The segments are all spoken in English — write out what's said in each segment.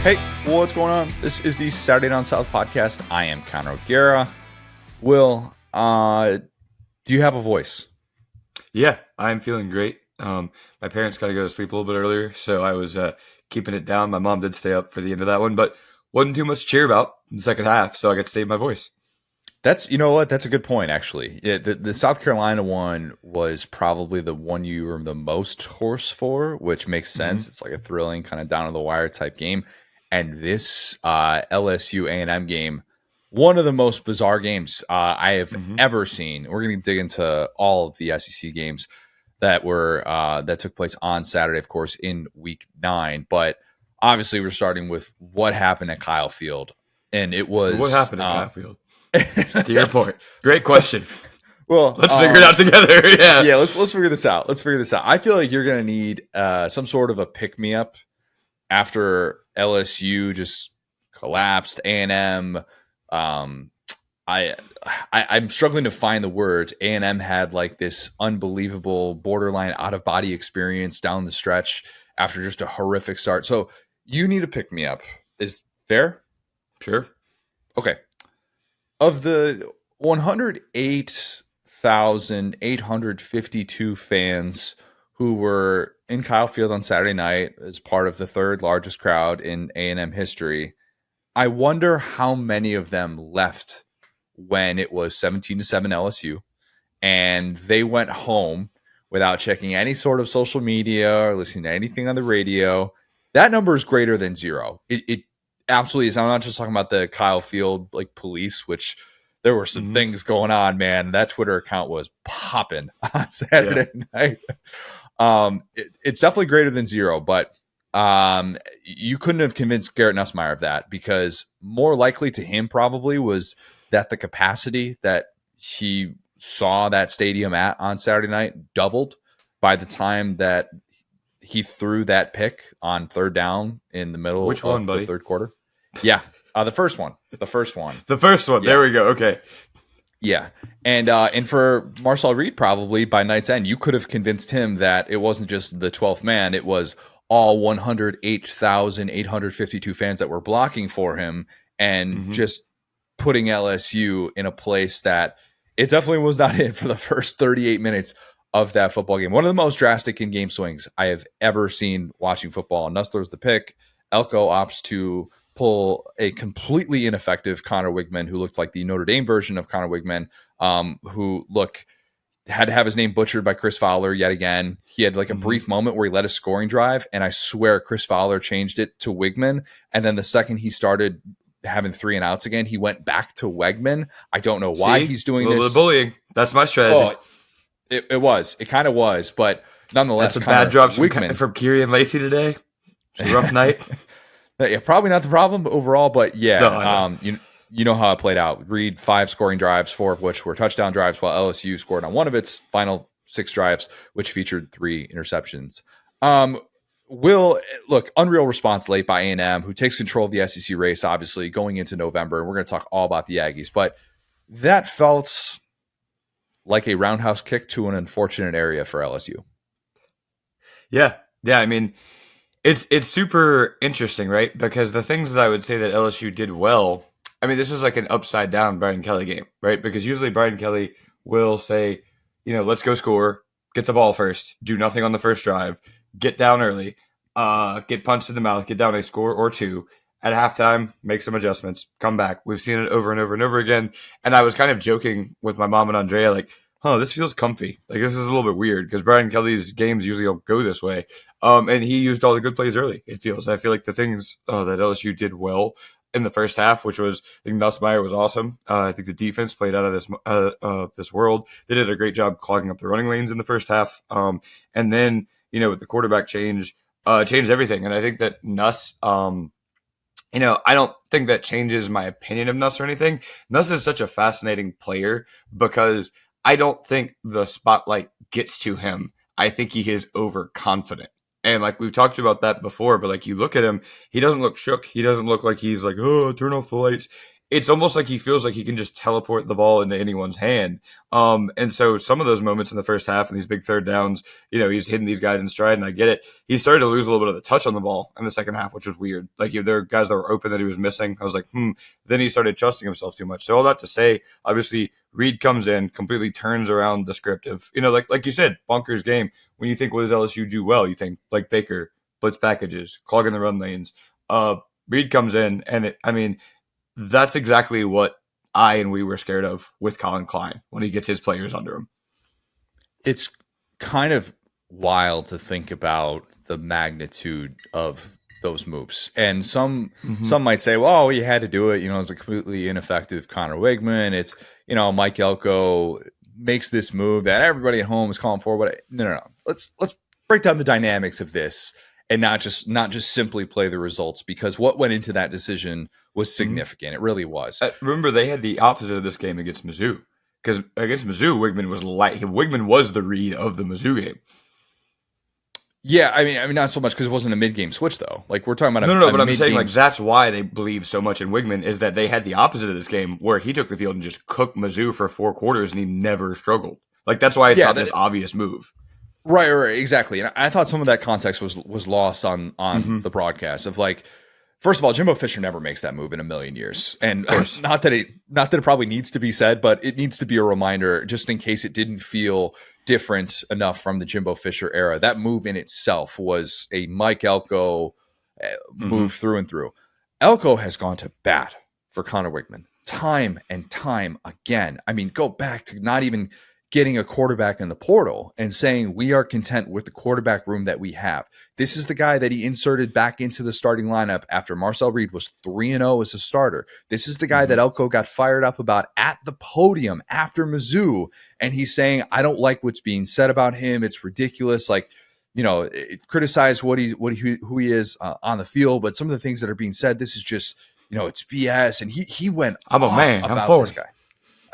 Hey, what's going on? This is the Saturday Down South podcast. I am Connor O'Gara. Will, do you have a voice? Yeah, I'm feeling great. My parents got to go to sleep a little bit earlier, so I was keeping it down. My mom did stay up for the end of that one, but wasn't too much to cheer about in the second half, so I got to save my voice. You know what? That's a good point, actually. Yeah, the South Carolina one was probably the one you were the most hoarse for, which makes sense. It's like a thrilling kind of down to the wire type game. And this LSU A&M game, one of the most bizarre games I have ever seen. We're going to dig into all of the SEC games that took place on Saturday, of course, in Week 9. But obviously, we're starting with what happened at Kyle Field, and it was what happened at Kyle Field. To your point, great question. Well, let's figure it out together. Yeah. Let's figure this out. I feel like you're going to need some sort of a pick me up after LSU just collapsed. A&M, I'm struggling to find the words. A&M had like this unbelievable borderline out of body experience down the stretch after just a horrific start. So you need to pick me up. Is fair? Sure. Okay. Of the 108,852 fans who were in Kyle Field on Saturday night as part of the third largest crowd in A&M history, I wonder how many of them left when it was 17-7 LSU and they went home without checking any sort of social media or listening to anything on the radio. That number is greater than zero. It absolutely is. I'm not just talking about the Kyle Field like police, which there were some things going on, man. That Twitter account was popping on Saturday night. It's definitely greater than zero, but you couldn't have convinced Garrett Nussmeier of that, because more likely to him probably was that the capacity that he saw that stadium at on Saturday night doubled by the time that he threw that pick on third down in the middle of the third quarter. Yeah. The first one. The first one. Yeah. There we go. Okay. Yeah. And for Marcel Reed, probably by night's end, you could have convinced him that it wasn't just the 12th man. It was all 108,852 fans that were blocking for him and just putting LSU in a place that it definitely was not in for the first 38 minutes of that football game. One of the most drastic in-game swings I have ever seen watching football. Nuss throws the pick. Elko opts to pull a completely ineffective Connor Wigman, who looked like the Notre Dame version of Connor Wigman, who had to have his name butchered by Chris Fowler yet again. He had like a brief moment where he led a scoring drive, and I swear Chris Fowler changed it to Wigman. And then the second he started having 3 and outs again, he went back to Wegman. I don't know why he's doing this. A little bullying. That's my strategy. It was. It kind of was, but nonetheless, that's a bad drop from Kiri and Lacey today. It's a rough night. Yeah, probably not the problem overall, but yeah, you know how it played out. Reed 5 scoring drives, 4 of which were touchdown drives, while LSU scored on one of its final 6 drives, which featured 3 interceptions. Will, look, unreal response late by A&M, who takes control of the SEC race, obviously, going into November. And we're going to talk all about the Aggies, but that felt like a roundhouse kick to an unfortunate area for LSU. Yeah. I mean, it's super interesting, right? Because the things that I would say that LSU did well, I mean, this was like an upside down Brian Kelly game, right? Because usually Brian Kelly will say, let's go score, get the ball first, do nothing on the first drive, get down early, get punched in the mouth, get down a score or 2. At halftime, make some adjustments, come back. We've seen it over and over and over again. And I was kind of joking with my mom and Andrea, like, this feels comfy. Like, this is a little bit weird because Brian Kelly's games usually don't go this way. And he used all the good plays early, it feels. I feel like the things that LSU did well in the first half, which was, I think Nussmeier was awesome. I think the defense played out of this world. They did a great job clogging up the running lanes in the first half. And then, with the quarterback change, changed everything. And I think that Nuss, I don't think that changes my opinion of Nuss or anything. Nuss is such a fascinating player because I don't think the spotlight gets to him. I think he is overconfident. And like we've talked about that before, but like you look at him, he doesn't look shook. He doesn't look like he's like, turn off the lights. it's almost like he feels like he can just teleport the ball into anyone's hand. And so some of those moments in the first half and these big third downs, he's hitting these guys in stride, and I get it. He started to lose a little bit of the touch on the ball in the second half, which was weird. Like there were guys that were open that he was missing. I was like, Then he started trusting himself too much. So all that to say, obviously Reed comes in, completely turns around the script of, like you said, bonkers game. When you think, what does LSU do well? You think like Baker, blitz packages, clogging the run lanes. Reed comes in, and that's exactly what we were scared of with Colin Klein when he gets his players under him. It's kind of wild to think about the magnitude of those moves. And some might say, well, he had to do it. It's a completely ineffective Connor Wigman. It's, Mike Elko makes this move that everybody at home is calling for. But no. Let's break down the dynamics of this and not just simply play the results, because what went into that decision was significant. It really was. Remember, they had the opposite of this game against Mizzou, because against Mizzou, Wigman was the Reed of the Mizzou game. Yeah, I mean, not so much because it wasn't a mid-game switch though. Like we're talking about but I'm saying like that's why they believe so much in Wigman, is that they had the opposite of this game where he took the field and just cooked Mizzou for 4 quarters and he never struggled. Like that's why it's not this obvious move. Right, exactly. And I thought some of that context was lost on the broadcast of like, first of all, Jimbo Fisher never makes that move in a million years. And not that it probably needs to be said, but it needs to be a reminder just in case it didn't feel different enough from the Jimbo Fisher era. That move in itself was a Mike Elko move through and through. Elko has gone to bat for Connor Wigman time and time again. I mean, go back to not even getting a quarterback in the portal and saying we are content with the quarterback room that we have. This is the guy that he inserted back into the starting lineup after Marcel Reed was 3-0 as a starter. This is the guy that Elko got fired up about at the podium after Mizzou. And he's saying, I don't like what's being said about him. It's ridiculous. Like, criticize who he is on the field, but some of the things that are being said, this is just, it's BS. And he went, I'm a man. About I'm forward. This guy.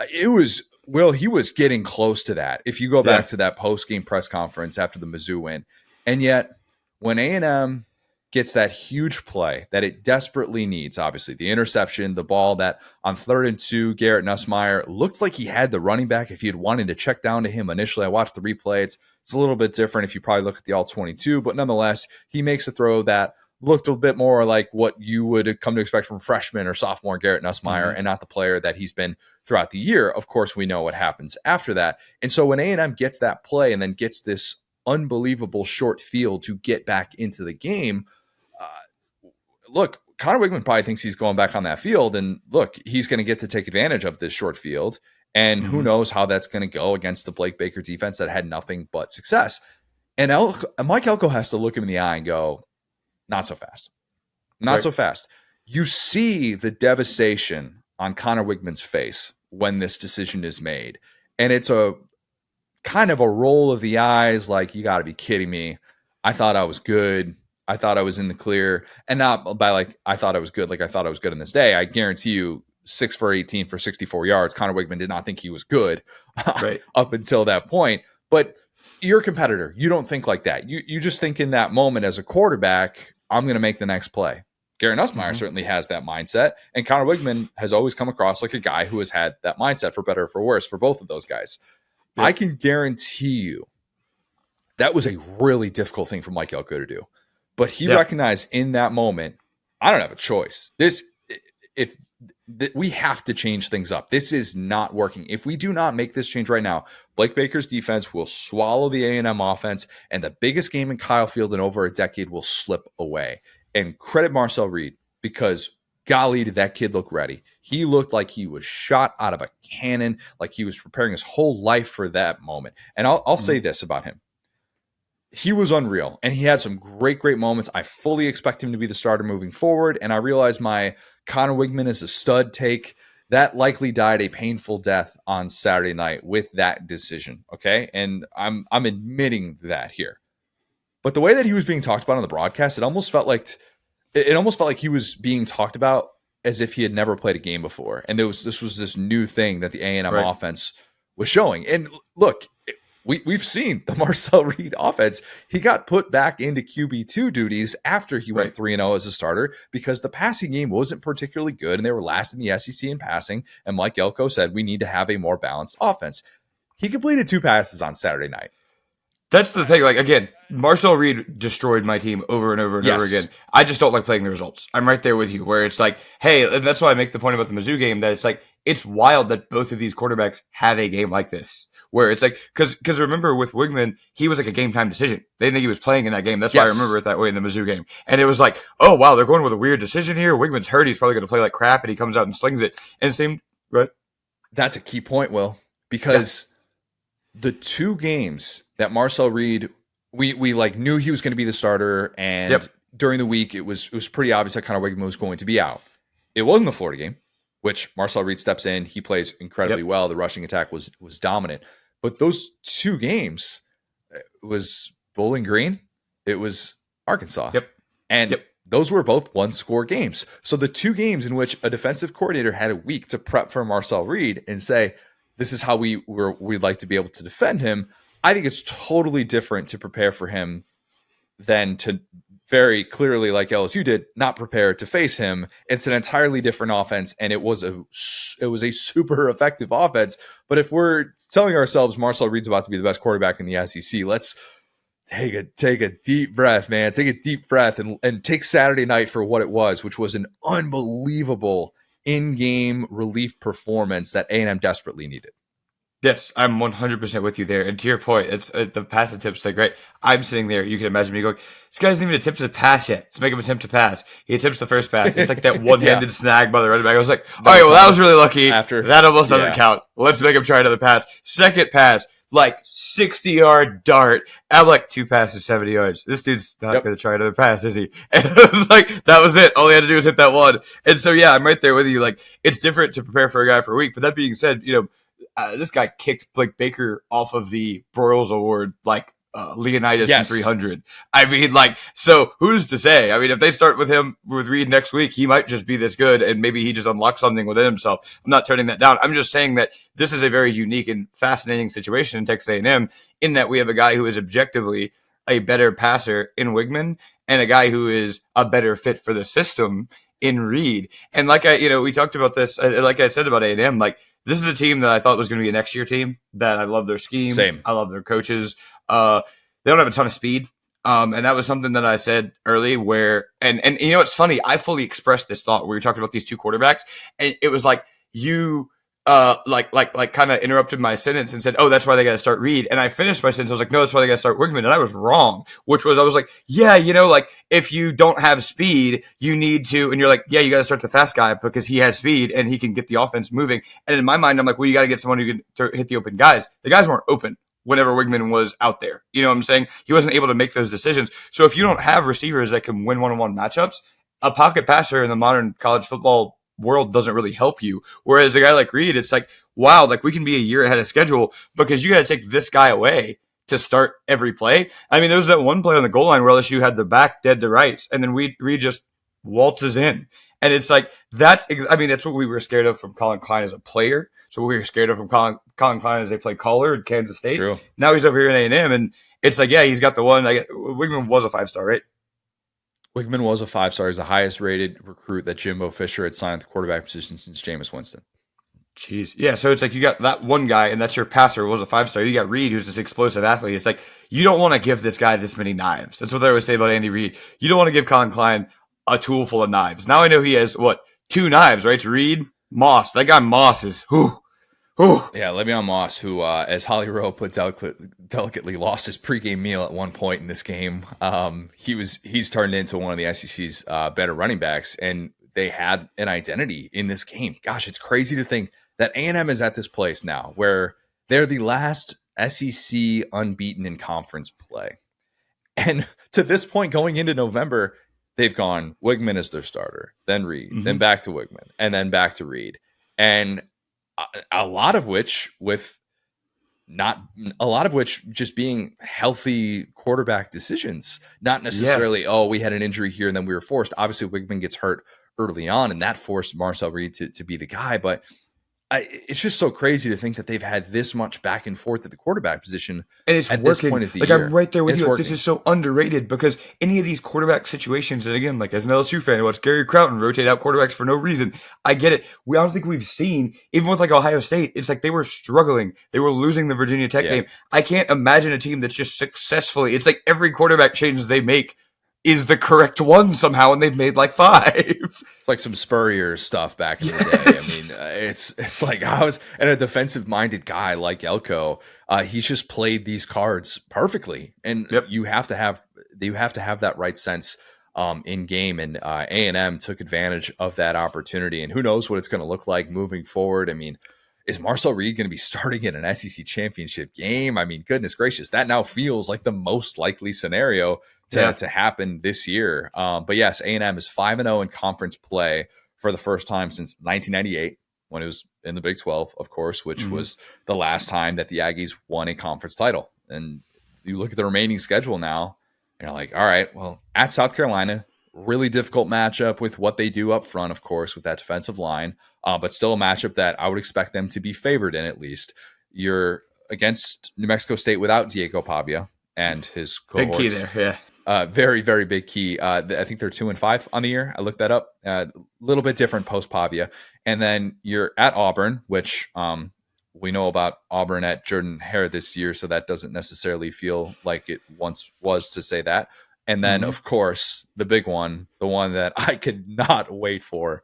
He was getting close to that. If you go back to that post-game press conference after the Mizzou win, and yet when A&M gets that huge play that it desperately needs, obviously the interception, the ball that on 3rd and 2, Garrett Nussmeier looked like he had the running back if he had wanted to check down to him initially. I watched the replay. It's a little bit different if you probably look at the all-22, but nonetheless, he makes a throw that looked a bit more like what you would come to expect from freshman or sophomore Garrett Nussmeier and not the player that he's been throughout the year. Of course, we know what happens after that. And so when A&M gets that play and then gets this unbelievable short field to get back into the game, look, Connor Wigman probably thinks he's going back on that field. And look, he's going to get to take advantage of this short field. And who knows how that's going to go against the Blake Baker defense that had nothing but success. And Mike Elko has to look him in the eye and go, not so fast. Not so fast. You see the devastation on Connor Wigman's face when this decision is made. And it's a kind of a roll of the eyes like, you got to be kidding me. I thought I was good. I thought I was in the clear. And not by like, I thought I was good. Like I thought I was good in this day. I guarantee you 6 for 18 for 64 yards. Connor Wigman did not think he was good up until that point. But you're a competitor. You don't think like that. You just think in that moment as a quarterback, I'm going to make the next play. Garrett Nussmeier certainly has that mindset. And Connor Wigman has always come across like a guy who has had that mindset, for better or for worse, for both of those guys. Yeah. I can guarantee you that was a really difficult thing for Mike Elko to do. But he recognized in that moment, I don't have a choice. We have to change things up. This is not working. If we do not make this change right now, Blake Baker's defense will swallow the A&M offense, and the biggest game in Kyle Field in over a decade will slip away. And credit Marcel Reed, because golly, did that kid look ready. He looked like he was shot out of a cannon, like he was preparing his whole life for that moment. And I'll say this about him. He was unreal, and he had some great moments. I fully expect him to be the starter moving forward, and I realize my Connor Wigman is a stud take. That likely died a painful death on Saturday night with that decision, okay? And I'm admitting that here. But the way that he was being talked about on the broadcast, it almost felt like he was being talked about as if he had never played a game before. And this was this new thing that the A&M offense was showing. And look, we've seen the Marcel Reed offense. He got put back into QB2 duties after he went 3-0 as a starter because the passing game wasn't particularly good and they were last in the SEC in passing. And Mike Elko said, we need to have a more balanced offense. He completed 2 passes on Saturday night. That's the thing. Like, again, Marcel Reed destroyed my team over and over and over again. I just don't like playing the results. I'm right there with you where it's like, hey, and that's why I make the point about the Mizzou game that it's like, it's wild that both of these quarterbacks have a game like this where it's like, because remember with Wigman, he was like a game time decision. They didn't think he was playing in that game. That's why I remember it that way in the Mizzou game. And it was like, oh, wow, they're going with a weird decision here. Wigman's hurt. He's probably going to play like crap and he comes out and slings it. And same, right? That's a key point, Will, because the 2 games that Marcel Reed, we like knew he was going to be the starter, and during the week it was pretty obvious that Connor Wigman was going to be out. It wasn't the Florida game, which Marcel Reed steps in. He plays incredibly well. The rushing attack was dominant. But those 2 games, it was Bowling Green, it was Arkansas. And those were both 1-score games. So the 2 games in which a defensive coordinator had a week to prep for Marcel Reed and say, this is how we'd like to be able to defend him. I think it's totally different to prepare for him than to very clearly, like LSU did, not prepare to face him. It's an entirely different offense, and it was a super effective offense. But if we're telling ourselves Marcel Reed's about to be the best quarterback in the SEC, let's take a deep breath, man. Take a deep breath and take Saturday night for what it was, which was an unbelievable in-game relief performance that A&M desperately needed. Yes, I'm 100% with you there. And to your point, it's the pass attempts thing, right? I'm sitting there. You can imagine me going, this guy hasn't even attempted to pass yet. Let's make him attempt to pass. He attempts the first pass. It's like that one-handed snag by the running back. I was like, all right, well, that was really lucky. That almost doesn't count. Let's make him try another pass. Second pass, like 60-yard dart. I'm like, 2 passes, 70 yards. This dude's not going to try another pass, is he? And it was like, that was it. All he had to do was hit that one. And so, yeah, I'm right there with you. Like, it's different to prepare for a guy for a week. But that being said, you know, this guy kicked Blake Baker off of the Broyles Award like Leonidas in 300. I mean, like, so who's to say? I mean, if they start with him with Reed next week, he might just be this good, and maybe he just unlocks something within himself. I'm not turning that down. I'm just saying that this is a very unique and fascinating situation in Texas A&M in that we have a guy who is objectively a better passer in Wigman and a guy who is a better fit for the system in Reed. And like we talked about this, like I said about A&M, like, this is a team that I thought was going to be a next year team, that I love their scheme. Same. I love their coaches. They don't have a ton of speed. And that was something that I said early where, and you know, it's funny. I fully expressed this thought where you're talking about these 2 quarterbacks, and it was like you, like kind of interrupted my sentence and said, oh, that's why they got to start Reed. And I finished my sentence. I was like, no, that's why they got to start Wigman. And I was wrong, which was, I was like, yeah, you know, like if you don't have speed, you need to, and you're like, yeah, you got to start the fast guy because he has speed and he can get the offense moving. And in my mind, I'm like, well, you got to get someone who can hit the open guys. The guys weren't open whenever Wigman was out there. You know what I'm saying? He wasn't able to make those decisions. So if you don't have receivers that can win one-on-one matchups, a pocket passer in the modern college football world doesn't really help you. Whereas a guy like Reed, it's like, wow, like we can be a year ahead of schedule because you got to take this guy away to start every play. I mean, there was that one play on the goal line where LSU had the back dead to rights, and then Reed just waltzes in. And it's like, that's what we were scared of from Colin Klein as a player. So we were scared of from Colin Klein as a play caller at Kansas State. True. Now he's over here in A&M, and it's like, yeah, he's got the one. Wigman was a 5-star, right? Wigman was a 5-star. He's the highest rated recruit that Jimbo Fisher had signed at the quarterback position since Jameis Winston. Jeez. Yeah, so it's like you got that one guy, and that's your passer, was a 5-star. You got Reed, who's this explosive athlete. It's like, you don't want to give this guy this many knives. That's what they always say about Andy Reid. You don't want to give Colin Klein a tool full of knives. Now I know he has, 2 knives, right? It's Reed, Moss. That guy Moss is, Yeah, Le'Veon Moss, who, as Holly Rowe put delicately, lost his pregame meal at one point in this game. He's turned into one of the SEC's better running backs, and they had an identity in this game. Gosh, it's crazy to think that A&M is at this place now where they're the last SEC unbeaten in conference play. And to this point, going into November, they've gone Wigman is their starter, then Reed, then back to Wigman, and then back to Reed. And a lot of which just being healthy quarterback decisions, not necessarily, we had an injury here and then we were forced. Obviously, Wigman gets hurt early on, and that forced Marcel Reed to be the guy. But it's just so crazy to think that they've had this much back and forth at the quarterback position And it's at this working. point of the Like, year. I'm right there with It's you. Like, working. this is so underrated because any of these quarterback situations, and again, like as an LSU fan, I watch Gary Crowton rotate out quarterbacks for no reason. I get it. I don't think we've seen, even with like Ohio State, it's like they were struggling. They were losing the Virginia Tech Yeah. game. I can't imagine a team that's just successfully, it's like every quarterback change they make is the correct one somehow, and they've made like 5. It's like some Spurrier stuff back in the day. I mean, it's like I was and a defensive-minded guy like Elko. He's just played these cards perfectly, and Yep. you have to have that right sense in game. And A&M took advantage of that opportunity. And who knows what it's going to look like moving forward? I mean, is Marcel Reed going to be starting in an SEC championship game? I mean, goodness gracious, that now feels like the most likely scenario to happen this year. But yes, A&M is 5-0 in conference play for the first time since 1998, when it was in the Big 12, of course, which was the last time that the Aggies won a conference title. And you look at the remaining schedule now, and you're like, all right, well, at South Carolina, really difficult matchup with what they do up front, of course, with that defensive line, but still a matchup that I would expect them to be favored in at least. You're against New Mexico State without Diego Pavia and his cohorts. Big key there, yeah. Very, very big key. I think they're 2-5 on the year. I looked that up. A little bit different post Pavia. And then you're at Auburn, which we know about Auburn at Jordan Hare this year, so that doesn't necessarily feel like it once was to say that. And then, of course, the big one, the one that I could not wait for,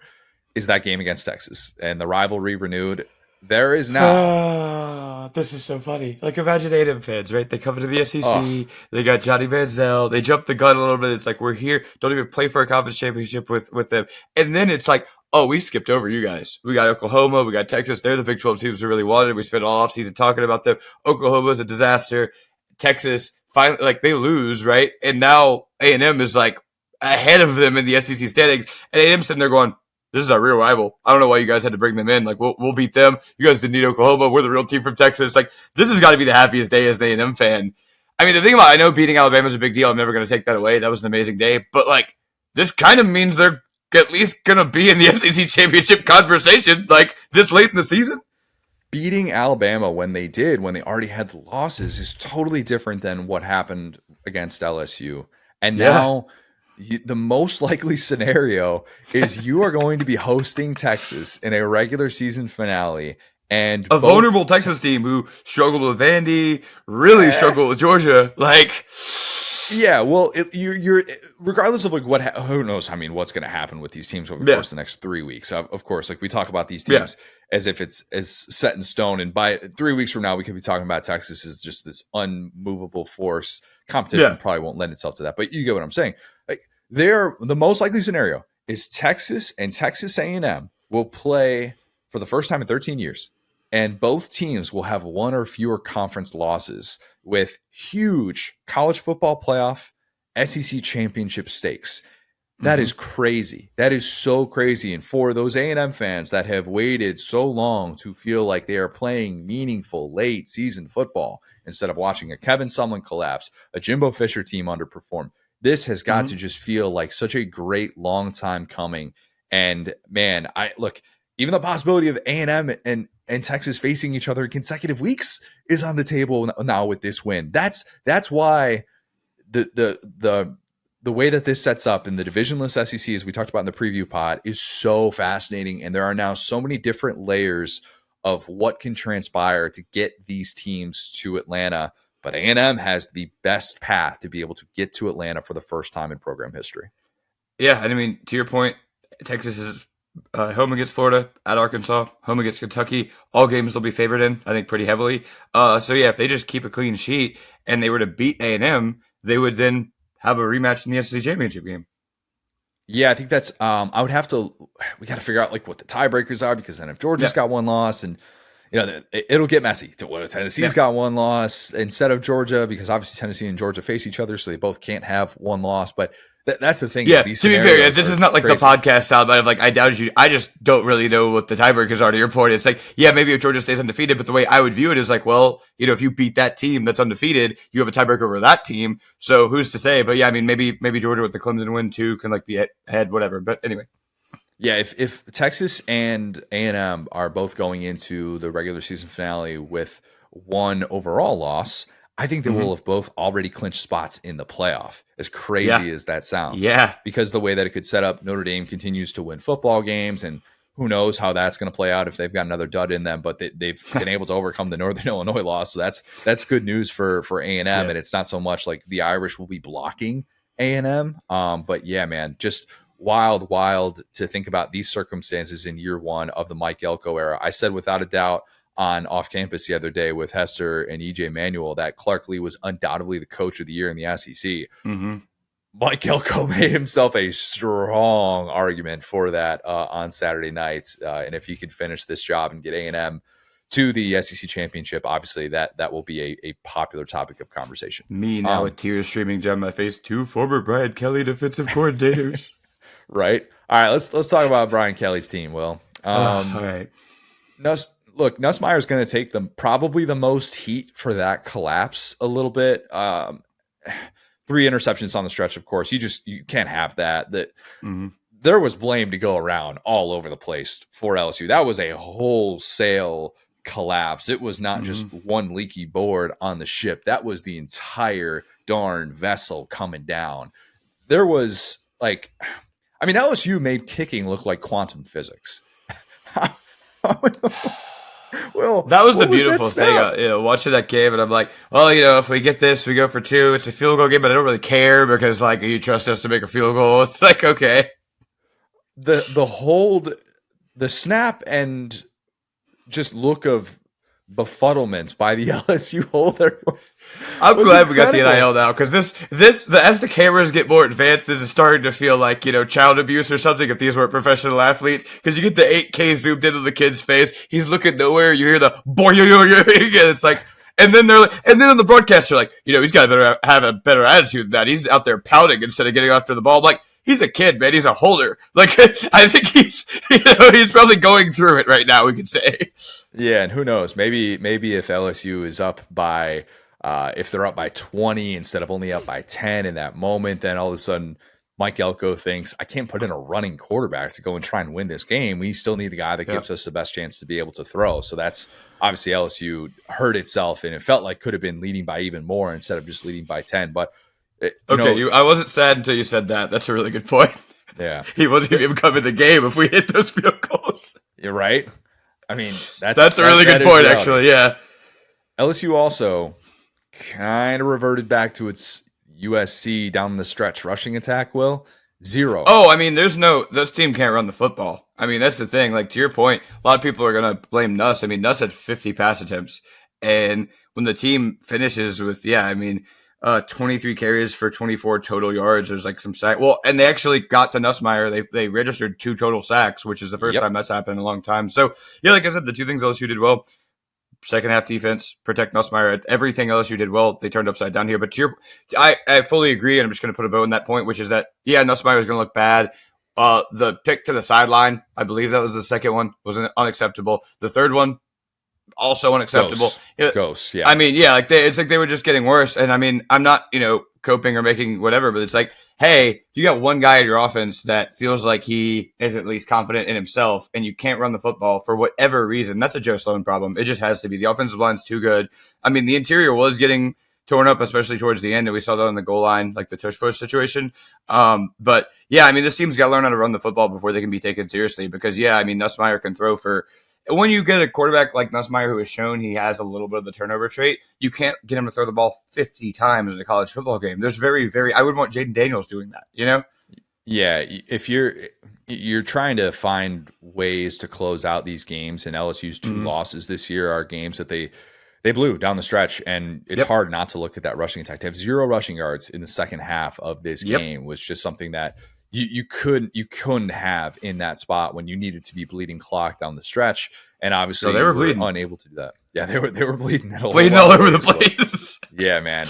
is that game against Texas. And the rivalry renewed. There is now. This is so funny. Like, imagine A&M fans, right? They come into the SEC. They got Johnny Manziel. They jump the gun a little bit. It's like, we're here. Don't even play for a conference championship with them. And then it's like, oh, we skipped over you guys. We got Oklahoma. We got Texas. They're the Big 12 teams we really wanted. We spent all offseason talking about them. Oklahoma's a disaster. Texas, finally, like, they lose, right? And now A&M is, like, ahead of them in the SEC standings. And A&M's sitting there going, this is our real rival. I don't know why you guys had to bring them in. Like, we'll beat them. You guys didn't need Oklahoma. We're the real team from Texas. Like, this has got to be the happiest day as an A&M fan. I mean, the thing about, I know beating Alabama is a big deal. I'm never going to take that away. That was an amazing day. But, like, this kind of means they're at least going to be in the SEC championship conversation, like, this late in the season. Beating Alabama when they already had the losses, is totally different than what happened against LSU. And now the most likely scenario is you are going to be hosting Texas in a regular season finale, and a vulnerable Texas team who struggled with Vandy, really struggled with Georgia. Like, yeah, well, you're regardless of like who knows? I mean, what's going to happen with these teams over the course of the next 3 weeks? Of course, like we talk about these teams as if it's as set in stone, and by 3 weeks from now, we could be talking about Texas as just this unmovable force. Competition probably won't lend itself to that, but you get what I'm saying. Like, the most likely scenario is Texas and Texas A&M will play for the first time in 13 years, and both teams will have one or fewer conference losses with huge college football playoff SEC championship stakes. That is crazy. That is so crazy. And for those A&M fans that have waited so long to feel like they are playing meaningful late season football instead of watching a Kevin Sumlin collapse, a Jimbo Fisher team underperform, this has got to just feel like such a great long time coming. And man, even the possibility of A&M and Texas facing each other in consecutive weeks is on the table now with this win. That's why the way that this sets up in the divisionless SEC, as we talked about in the preview pod, is so fascinating. And there are now so many different layers of what can transpire to get these teams to Atlanta. But A&M has the best path to be able to get to Atlanta for the first time in program history. Yeah, and I mean, to your point, Texas is home against Florida, at Arkansas, home against Kentucky. All games they'll be favored in, I think, pretty heavily. So yeah, if they just keep a clean sheet and they were to beat A&M, they would then have a rematch in the SEC championship game. Yeah, I think that's. we got to figure out like what the tiebreakers are, because then if Georgia's got one loss, and it'll get messy. Tennessee's got one loss instead of Georgia, because obviously Tennessee and Georgia face each other, so they both can't have one loss. But that's the thing. Yeah, to be fair, this is not like crazy. The podcast soundbite of like, I doubted you. I just don't really know what the tiebreakers are, to your point. It's like, yeah, maybe if Georgia stays undefeated, but the way I would view it is like, well, if you beat that team that's undefeated, you have a tiebreaker over that team. So who's to say? But yeah, I mean, maybe Georgia with the Clemson win too can like be ahead, whatever. But anyway. Yeah, if Texas and A&M are both going into the regular season finale with one overall loss, I think they Mm-hmm. will have both already clinched spots in the playoff. As Yeah. crazy as that sounds, Yeah. because the way that it could set up, Notre Dame continues to win football games, and who knows how that's going to play out if they've got another dud in them. But they've been able to overcome the Northern Illinois loss, so that's good news for A&M, Yeah. and it's not so much like the Irish will be blocking A&M. But yeah, man, just wild to think about these circumstances in year one of the Mike Elko era. I said without a doubt on off campus the other day with Hester and EJ Manuel that Clark Lee was undoubtedly the coach of the year in the SEC. Mm-hmm. Mike Elko made himself a strong argument for that on Saturday night. And if he could finish this job and get A&M to the SEC championship, obviously that will be a popular topic of conversation. Me now with tears streaming down my face. 2 former Brian Kelly defensive coordinators. Right. All right. Let's talk about Brian Kelly's team. Will. All right. Nussmeier is going to take probably the most heat for that collapse a little bit. 3 interceptions on the stretch, of course. You can't have that. There was blame to go around all over the place for LSU. That was a wholesale collapse. It was not just one leaky board on the ship. That was the entire darn vessel coming down. There was LSU made kicking look like quantum physics. Well, that was the beautiful thing, watching that game, and I'm like, well, if we get this, we go for 2. It's a field goal game, but I don't really care because, like, you trust us to make a field goal. It's like, okay. The hold, the snap, and just look of befuddlement by the LSU holder. I'm glad we got the NIL now, because as the cameras get more advanced, this is starting to feel like, child abuse or something if these weren't professional athletes, because you get the 8K zoomed into the kid's face. He's looking nowhere. You hear the boy, and it's like, and then on the broadcast, they're like, he's got to have a better attitude than that. He's out there pouting instead of getting after the ball. I'm like, he's a kid, man. He's a holder. Like, I think he's probably going through it right now, we could say. Yeah, and who knows? Maybe if LSU is up by, if they're up by 20 instead of only up by 10 in that moment, then all of a sudden Mike Elko thinks, I can't put in a running quarterback to go and try and win this game. We still need the guy that gives us the best chance to be able to throw. So that's obviously LSU hurt itself, and it felt like could have been leading by even more instead of just leading by 10. But I wasn't sad until you said that. That's a really good point. Yeah. He wasn't even coming the game if we hit those field goals. You're right. I mean, that's a really good point, actually. Yeah. LSU also kind of reverted back to its USC down the stretch rushing attack. Will 0. Oh, I mean, this team can't run the football. I mean, that's the thing. Like, to your point, a lot of people are going to blame Nuss. I mean, Nuss had 50 pass attempts, and when the team finishes with 23 carries for 24 total yards. There's like some sack. Well, and they actually got to Nussmeier. They registered 2 total sacks, which is the first time that's happened in a long time. So, yeah, like I said, the 2 things LSU did well: second half defense, protect Nussmeier. Everything LSU did well, they turned upside down here. But I fully agree, and I'm just going to put a bow in that point, which is that, Nussmeier is going to look bad. The pick to the sideline, I believe that was the second one, was unacceptable. The third one, also unacceptable. Ghosts, yeah. I mean, it's like they were just getting worse. And I mean, I'm not, coping or making whatever, but it's like, hey, you got one guy in your offense that feels like he is at least confident in himself, and you can't run the football for whatever reason. That's a Joe Sloan problem. It just has to be. The offensive line's too good. I mean, the interior was getting torn up, especially towards the end, and we saw that on the goal line, like the tush push situation. But yeah, I mean, this team's got to learn how to run the football before they can be taken seriously, because Nussmeier can throw for. When you get a quarterback like Nussmeier, who has shown he has a little bit of the turnover trait, you can't get him to throw the ball 50 times in a college football game. There's I would want Jaden Daniels doing that, Yeah, if you're trying to find ways to close out these games, and LSU's 2 losses this year are games that they blew down the stretch, and it's hard not to look at that rushing attack. To have 0 rushing yards in the second half of this game was just something that you couldn't have in that spot when you needed to be bleeding clock down the stretch, and obviously they were bleeding, unable to do that. Yeah, they were bleeding all over the place. Yeah, man.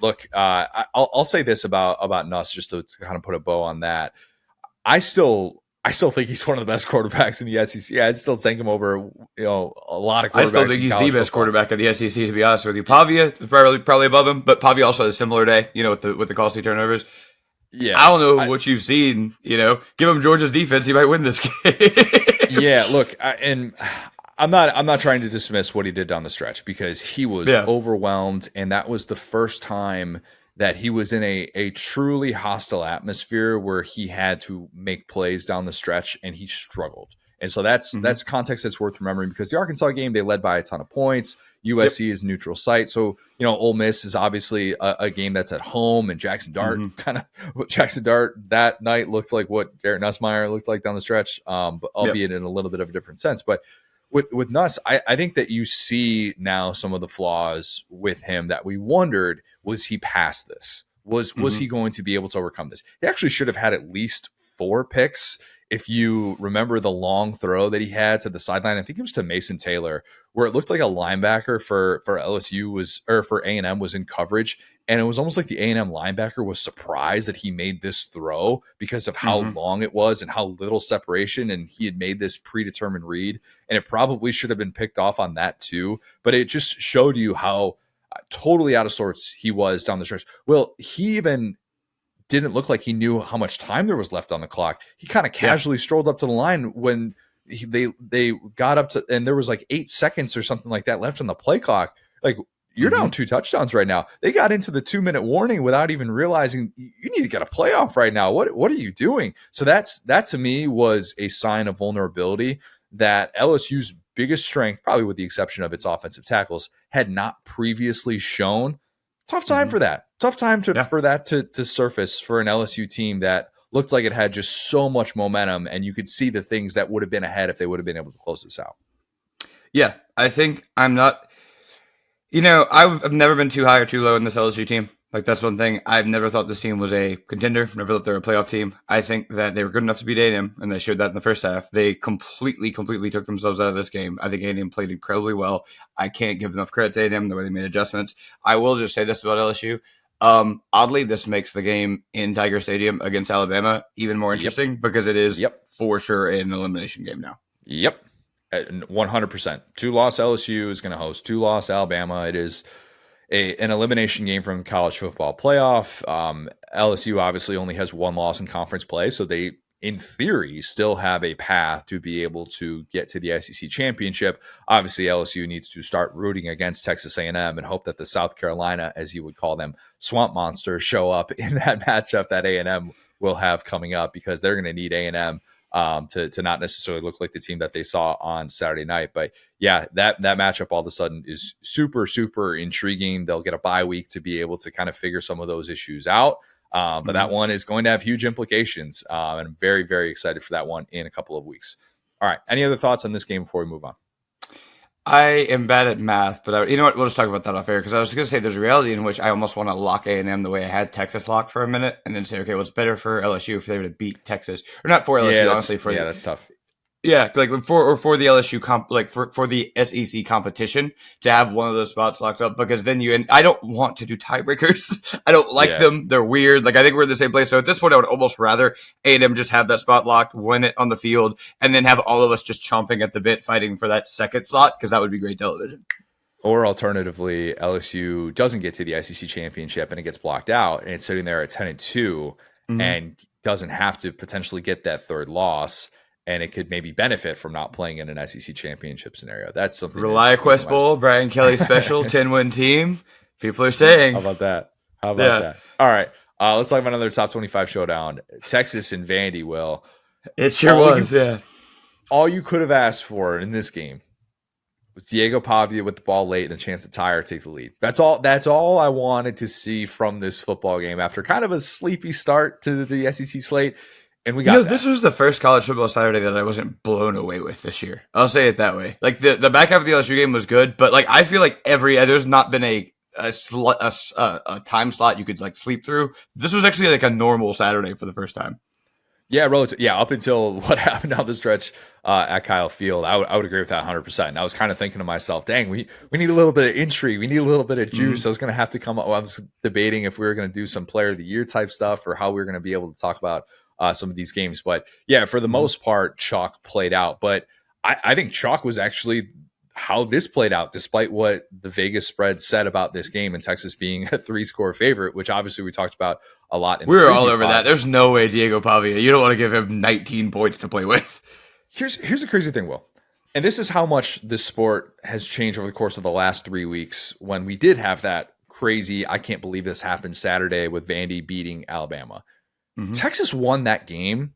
Look, I'll say this about Nuss, just to kind of put a bow on that. I still think he's one of the best quarterbacks in the SEC. I'd still take him over, a lot of quarterbacks. I still think he's the best quarterback in the SEC, to be honest with you. Pavia probably above him, but Pavia also had a similar day, with the costly turnovers. Yeah. I don't know what you've seen. Give him Georgia's defense, he might win this game. Yeah, look, and I'm not trying to dismiss what he did down the stretch because he was Yeah. overwhelmed, and that was the first time that he was in a truly hostile atmosphere where he had to make plays down the stretch, and he struggled. And so that's context that's worth remembering, because the Arkansas game, they led by a ton of points. USC is a neutral site. So, Ole Miss is obviously a game that's at home, and Jackson Dart Jackson Dart that night looked like what Garrett Nussmeier looked like down the stretch, but albeit in a little bit of a different sense. But with Nuss, I think that you see now some of the flaws with him that we wondered, was he past this? Was he going to be able to overcome this? He actually should have had at least 4 picks. If you remember the long throw that he had to the sideline, I think it was to Mason Taylor, where it looked like a linebacker for LSU for A&M was in coverage. And it was almost like the A&M linebacker was surprised that he made this throw because of how long it was and how little separation. And he had made this predetermined read, and it probably should have been picked off on that too. But it just showed you how totally out of sorts he was down the stretch. Well, he even didn't look like he knew how much time there was left on the clock. He kind of casually strolled up to the line when they got up to, and there was like 8 seconds or something like that left on the play clock. Like, you're down 2 touchdowns right now. They got into the 2-minute warning without even realizing you need to get a playoff right now. What are you doing? So that to me was a sign of vulnerability that LSU's biggest strength, probably with the exception of its offensive tackles, had not previously shown. Tough time for that. Tough time for that to surface for an LSU team that looked like it had just so much momentum, and you could see the things that would have been ahead if they would have been able to close this out. Yeah, I think I'm not. I've never been too high or too low in this LSU team. Like, that's one thing. I've never thought this team was a contender. Never thought they were a playoff team. I think that they were good enough to beat A&M, and they showed that in the first half. They completely took themselves out of this game. I think A&M played incredibly well. I can't give enough credit to A&M the way they made adjustments. I will just say this about LSU. Oddly, this makes the game in Tiger Stadium against Alabama even more interesting because it is for sure an elimination game now. 100%. 2-loss LSU is going to host 2-loss Alabama. It is an elimination game from college football playoff. LSU obviously only has 1 loss in conference play, so they, in theory, still have a path to be able to get to the SEC championship. Obviously, LSU needs to start rooting against Texas A&M and hope that the South Carolina, as you would call them, swamp monsters show up in that matchup that A&M will have coming up, because they're going to need A&M to not necessarily look like the team that they saw on Saturday night. But yeah, that matchup all of a sudden is super, super intriguing. They'll get a bye week to be able to kind of figure some of those issues out. But that one is going to have huge implications. And I'm very, very excited for that one in a couple of weeks. All right. Any other thoughts on this game before we move on? I am bad at math, but you know what? We'll just talk about that off air, because I was going to say there's a reality in which I almost want to lock A&M the way I had Texas locked for a minute, and then say, okay, what's better for LSU if they were to beat Texas, or not for LSU, honestly. That's tough. Yeah, like for the LSU for the SEC competition to have one of those spots locked up, because then and I don't want to do tiebreakers. I don't like them. They're weird. Like, I think we're in the same place. So at this point, I would almost rather A&M just have that spot locked, win it on the field, and then have all of us just chomping at the bit fighting for that second slot, because that would be great television. Or alternatively, LSU doesn't get to the SEC championship and it gets blocked out, and it's sitting there at 10-2 and doesn't have to potentially get that third loss. And it could maybe benefit from not playing in an SEC championship scenario. That's something. ReliaQuest Bowl, Brian Kelly special, 10-win team. People are saying. How about that? All right. Let's talk about another top 25 showdown. Texas and Vandy, Will. It sure was, yeah. All you could have asked for in this game was Diego Pavia with the ball late and a chance to tie or take the lead. That's all I wanted to see from this football game after kind of a sleepy start to the SEC slate. And we got this was the first college football Saturday that I wasn't blown away with this year. I'll say it that way. Like, the back half of the LSU game was good, but like, I feel like there's not been a time slot you could like sleep through. This was actually like a normal Saturday for the first time. Yeah, up until what happened down the stretch at Kyle Field, I would agree with that 100%. And I was kind of thinking to myself, dang, we need a little bit of intrigue. We need a little bit of juice. I was going to have to come up. I was debating if we were going to do some player of the year type stuff, or how we were going to be able to talk about some of these games. But yeah, for the most part, chalk played out. But I think chalk was actually how this played out, despite what the Vegas spread said about this game and Texas being a 3-score favorite, which obviously we talked about a lot. We were all over that. There's no way Diego Pavia. You don't want to give him 19 points to play with. Here's the crazy thing, Will. And this is how much this sport has changed over the course of the last 3 weeks when we did have that crazy, I can't believe this happened Saturday with Vandy beating Alabama. Mm-hmm. Texas won that game,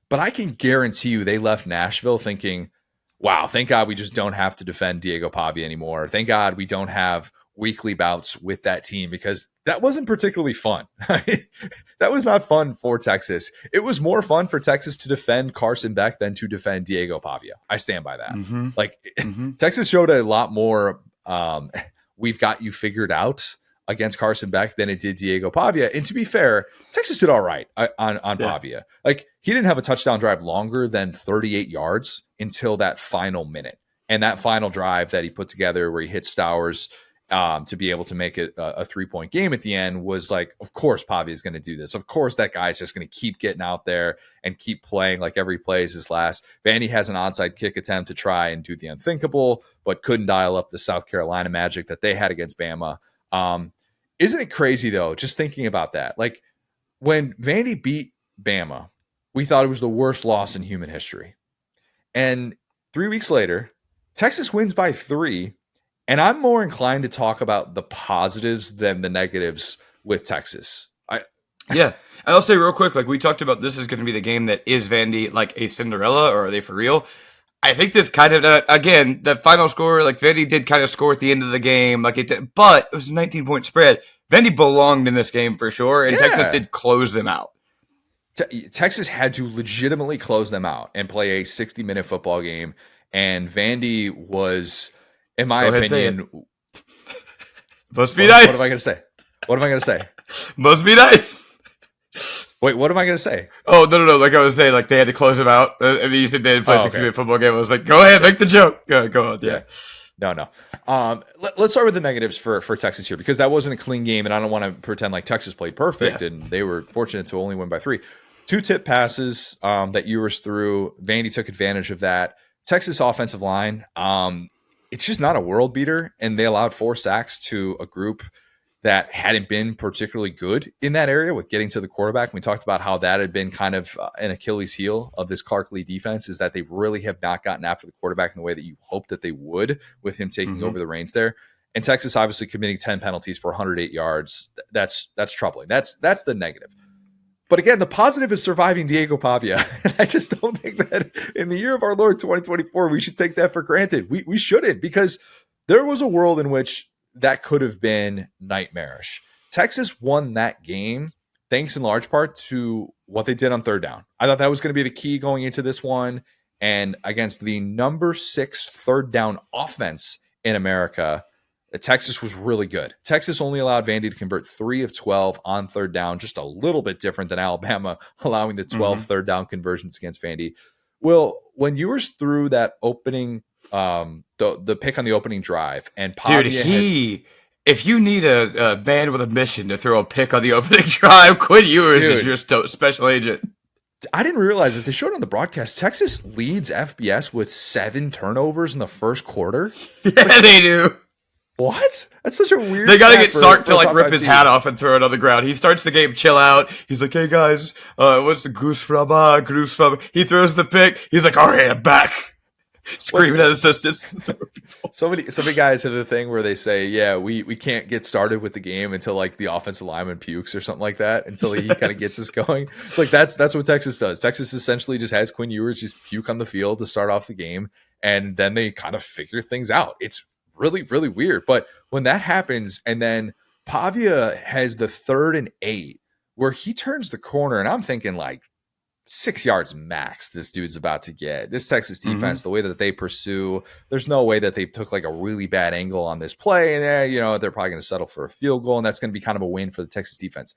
but I can guarantee you they left Nashville thinking, wow, thank God we just don't have to defend Diego Pavia anymore. Thank God we don't have weekly bouts with that team, because that wasn't particularly fun. That was not fun for Texas. It was more fun for Texas to defend Carson Beck than to defend Diego Pavia. I stand by that. Mm-hmm. Texas showed a lot more we've got you figured out against Carson Beck than it did Diego Pavia. And to be fair, Texas did all right on Pavia. Like, he didn't have a touchdown drive longer than 38 yards until that final minute. And that final drive that he put together where he hit Stowers to be able to make it a 3-point game at the end was like, of course Pavia is going to do this. Of course that guy's just going to keep getting out there and keep playing like every play is his last. Vandy has an onside kick attempt to try and do the unthinkable, but couldn't dial up the South Carolina magic that they had against Bama. Isn't it crazy, though, just thinking about that? Like, when Vandy beat Bama, we thought it was the worst loss in human history. And 3 weeks later, Texas wins by 3. And I'm more inclined to talk about the positives than the negatives with Texas. Yeah. And I'll say real quick, like, we talked about, this is going to be the game that is Vandy like a Cinderella, or are they for real? I think this kind of, again, the final score, like, Vandy did kind of score at the end of the game, like it did, but it was a 19-point spread. Vandy belonged in this game for sure, and Texas did close them out. Texas had to legitimately close them out and play a 60-minute football game, and Vandy was, in my opinion, must be nice. What am I going to say? Must be nice. Wait, what am I going to say? Oh, no. Like I was saying, like, they had to close them out. And then you said they had to play a 60-minute football game. I was like, go ahead, make the joke. Go on. Yeah. No. Let's start with the negatives for Texas here, because that wasn't a clean game, and I don't want to pretend like Texas played perfect, and they were fortunate to only win by 3. 2 tip passes that Ewers threw. Vandy took advantage of that. Texas offensive line, it's just not a world beater, and they allowed 4 sacks to a group that hadn't been particularly good in that area with getting to the quarterback. We talked about how that had been kind of an Achilles heel of this Clark Lee defense, is that they really have not gotten after the quarterback in the way that you hoped that they would with him taking over the reins there. And Texas obviously committing 10 penalties for 108 yards. That's troubling. That's the negative. But again, the positive is surviving Diego Pavia. And I just don't think that in the year of our Lord 2024, we should take that for granted. We shouldn't, because there was a world in which that could have been nightmarish. Texas won that game thanks in large part to what they did on third down. I thought that was going to be the key going into this one. And against the number 6 third down offense in America, Texas was really good. Texas only allowed Vandy to convert 3 of 12 on third down, just a little bit different than Alabama allowing the 12 third down conversions against Vandy. Will, when you were through that opening the pick on the opening drive, and Pavia if you need a band with a mission to throw a pick on the opening drive, Quinn Ewers is your special agent. I didn't realize this. They showed on the broadcast. Texas leads FBS with 7 turnovers in the first quarter. Yeah, they do. What? That's such a weird. They got to get Sark to like rip his hat off and throw it on the ground. He starts the game, chill out. He's like, "Hey guys, what's the goose from?" He throws the pick. He's like, "All right, I'm back." Screaming at assistants. So many guys have the thing where they say, "Yeah, we can't get started with the game until like the offensive lineman pukes or something like that, until he kind of gets us going." It's like that's what Texas does. Texas essentially just has Quinn Ewers just puke on the field to start off the game, and then they kind of figure things out. It's really, really weird. But when that happens, and then Pavia has the 3rd and 8 where he turns the corner, and I'm thinking like 6 yards max this dude's about to get. This Texas defense, the way that they pursue, there's no way that they took like a really bad angle on this play, and they're probably going to settle for a field goal, and that's going to be kind of a win for the Texas defense.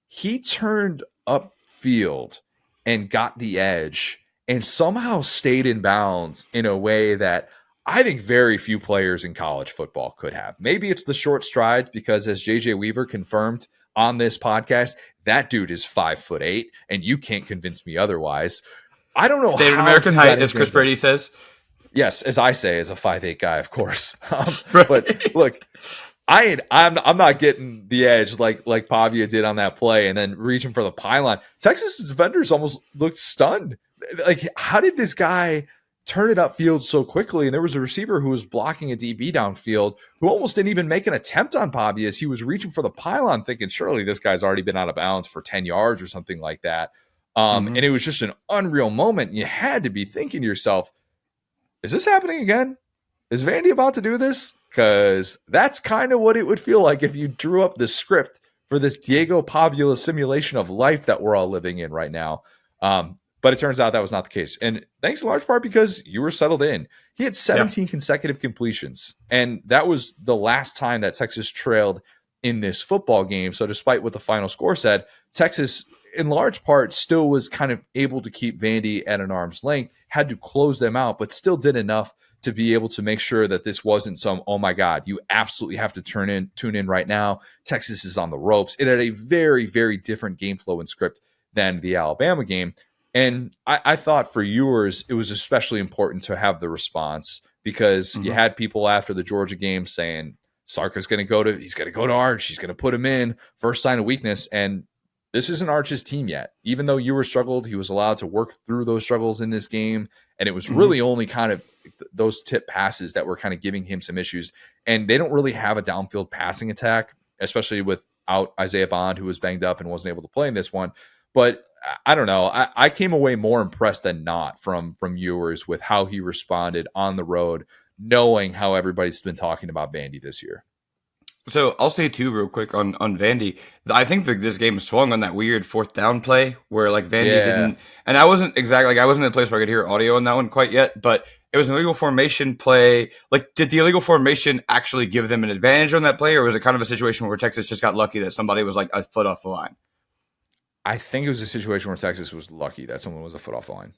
He turned upfield and got the edge and somehow stayed in bounds in a way that I think very few players in college football could have. Maybe it's the short stride, because as JJ Weaver confirmed on this podcast, that dude is 5'8", and you can't convince me otherwise. I don't know. Standard American height, as Chris Brady says. Yes, as I say, as a 5'8" guy, of course. But Right. look, I'm not getting the edge like Pavia did on that play and then reaching for the pylon. Texas defenders almost looked stunned. Like, how did this guy turn it upfield so quickly? And there was a receiver who was blocking a DB downfield who almost didn't even make an attempt on Pavia as he was reaching for the pylon, thinking surely this guy's already been out of bounds for 10 yards or something like that. Hmm. And it was just an unreal moment. You had to be thinking to yourself, is this happening again? Is Vandy about to do this? Because that's kind of what it would feel like if you drew up the script for this Diego Pavia simulation of life that we're all living in right now. But it turns out that was not the case. And thanks in large part because you were settled in. He had Yeah. 17 consecutive completions. And that was the last time that Texas trailed in this football game. So despite what the final score said, Texas in large part still was kind of able to keep Vandy at an arm's length, had to close them out, but still did enough to be able to make sure that this wasn't some, oh my God, you absolutely have to tune in right now. Texas is on the ropes. It had a very, very different game flow and script than the Alabama game. And I thought for viewers, it was especially important to have the response because you Hmm. had people after the Georgia game saying, Sark's going to he's going to go to Arch. He's going to put him in. First sign of weakness. And this isn't Arch's team yet. Even though Ewer struggled, he was allowed to work through those struggles in this game. And it was Hmm. really only kind of those tip passes that were kind of giving him some issues. And they don't really have a downfield passing attack, especially without Isaiah Bond, who was banged up and wasn't able to play in this one. But I don't know. I came away more impressed than not from Ewers with how he responded on the road, knowing how everybody's been talking about Vandy this year. So I'll say too, real quick on Vandy. I think that this game swung on that weird fourth down play where like Vandy Yeah. didn't, and I wasn't exactly like I wasn't in a place where I could hear audio on that one quite yet, but it was an illegal formation play. Like, did the illegal formation actually give them an advantage on that play, or was it kind of a situation where Texas just got lucky that somebody was like a foot off the line? I think it was a situation where Texas was lucky that someone was a foot off the line.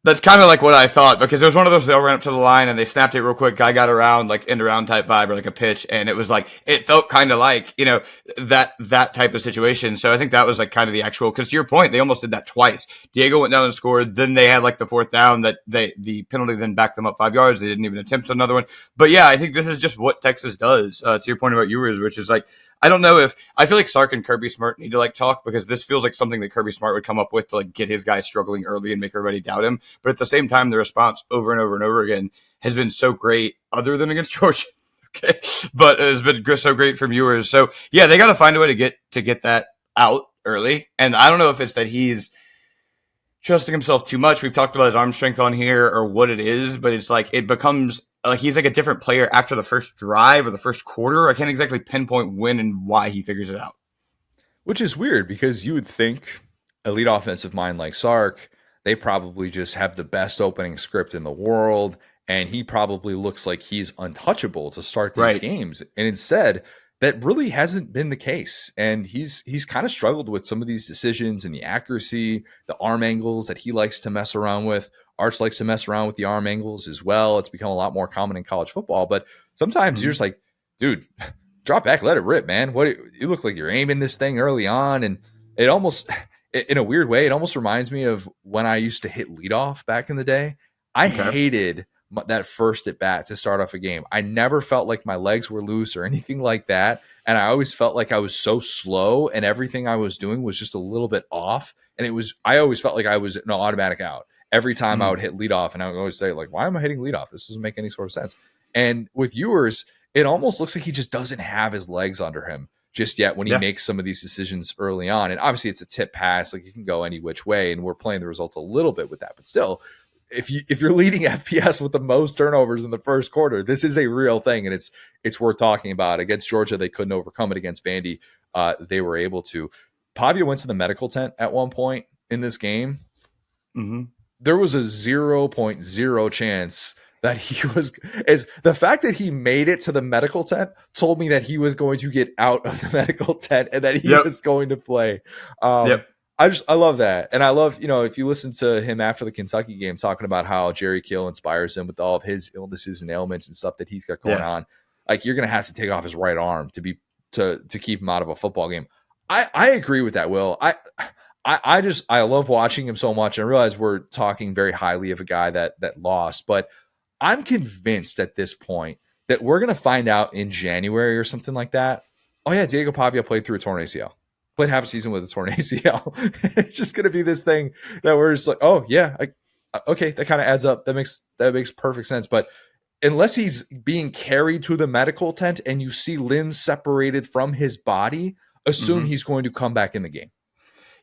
That's kind of like what I thought because it was one of those they all ran up to the line and they snapped it real quick. Guy got around like end around type vibe or like a pitch, and it was like it felt kind of like that type of situation. So I think that was like kind of the actual because to your point, they almost did that twice. Diego went down and scored. Then they had like the fourth down that the penalty then backed them up 5 yards. They didn't even attempt another one. But yeah, I think this is just what Texas does. To your point about Ewers, which is like I don't know if I feel like Sark and Kirby Smart need to like talk because this feels like something that Kirby Smart would come up with to like get his guys struggling early and make everybody doubt him. But at the same time, the response over and over and over again has been so great, other than against Georgia. Okay, but it has been so great from viewers. So yeah, they got to find a way to get that out early. And I don't know if it's that he's trusting himself too much. We've talked about his arm strength on here or what it is, but it's like it becomes like he's like a different player after the first drive or the first quarter. I can't exactly pinpoint when and why he figures it out. Which is weird because you would think elite offensive mind like Sark, they probably just have the best opening script in the world, and he probably looks like he's untouchable to start these Right. games. And instead, that really hasn't been the case. And he's kind of struggled with some of these decisions and the accuracy, the arm angles that he likes to mess around with. Arch likes to mess around with the arm angles as well. It's become a lot more common in college football, but sometimes you're Mm-hmm. just like, dude, drop back, let it rip, man. What you look like you're aiming this thing early on, and it almost, in a weird way, it almost reminds me of when I used to hit leadoff back in the day. I Okay. hated that first at bat to start off a game. I never felt like my legs were loose or anything like that, and I always felt like I was so slow, and everything I was doing was just a little bit off. And I always felt like I was an automatic out every time I Mm. would hit leadoff, and I would always say like, why am I hitting leadoff? This doesn't make any sort of sense. And with yours, it almost looks like he just doesn't have his legs under him just yet when he Yeah. makes some of these decisions early on. And obviously it's a tip pass, like it can go any which way, and we're playing the results a little bit with that. But still, if you're leading FPS with the most turnovers in the first quarter, this is a real thing, and it's worth talking about. Against Georgia, they couldn't overcome it. Against Vandy, they were able to. Pavia went to the medical tent at one point in this game. Mm-hmm. There was a 0.0 chance that he was is the fact that he made it to the medical tent told me that he was going to get out of the medical tent and that he Yep. was going to play. Um, Yep. I love that. And I love, if you listen to him after the Kentucky game talking about how Jerry Kill inspires him with all of his illnesses and ailments and stuff that he's got going Yeah. on, like you're gonna have to take off his right arm to keep him out of a football game. I agree with that, Will. I love watching him so much, and I realize we're talking very highly of a guy that lost, but I'm convinced at this point that we're going to find out in January or something like that. Oh yeah, Diego Pavia played through a torn ACL. Played half a season with a torn ACL. It's just going to be this thing that we're just like, oh yeah, okay, that kind of adds up. That makes perfect sense. But unless he's being carried to the medical tent and you see limbs separated from his body, assume he's going to come back in the game.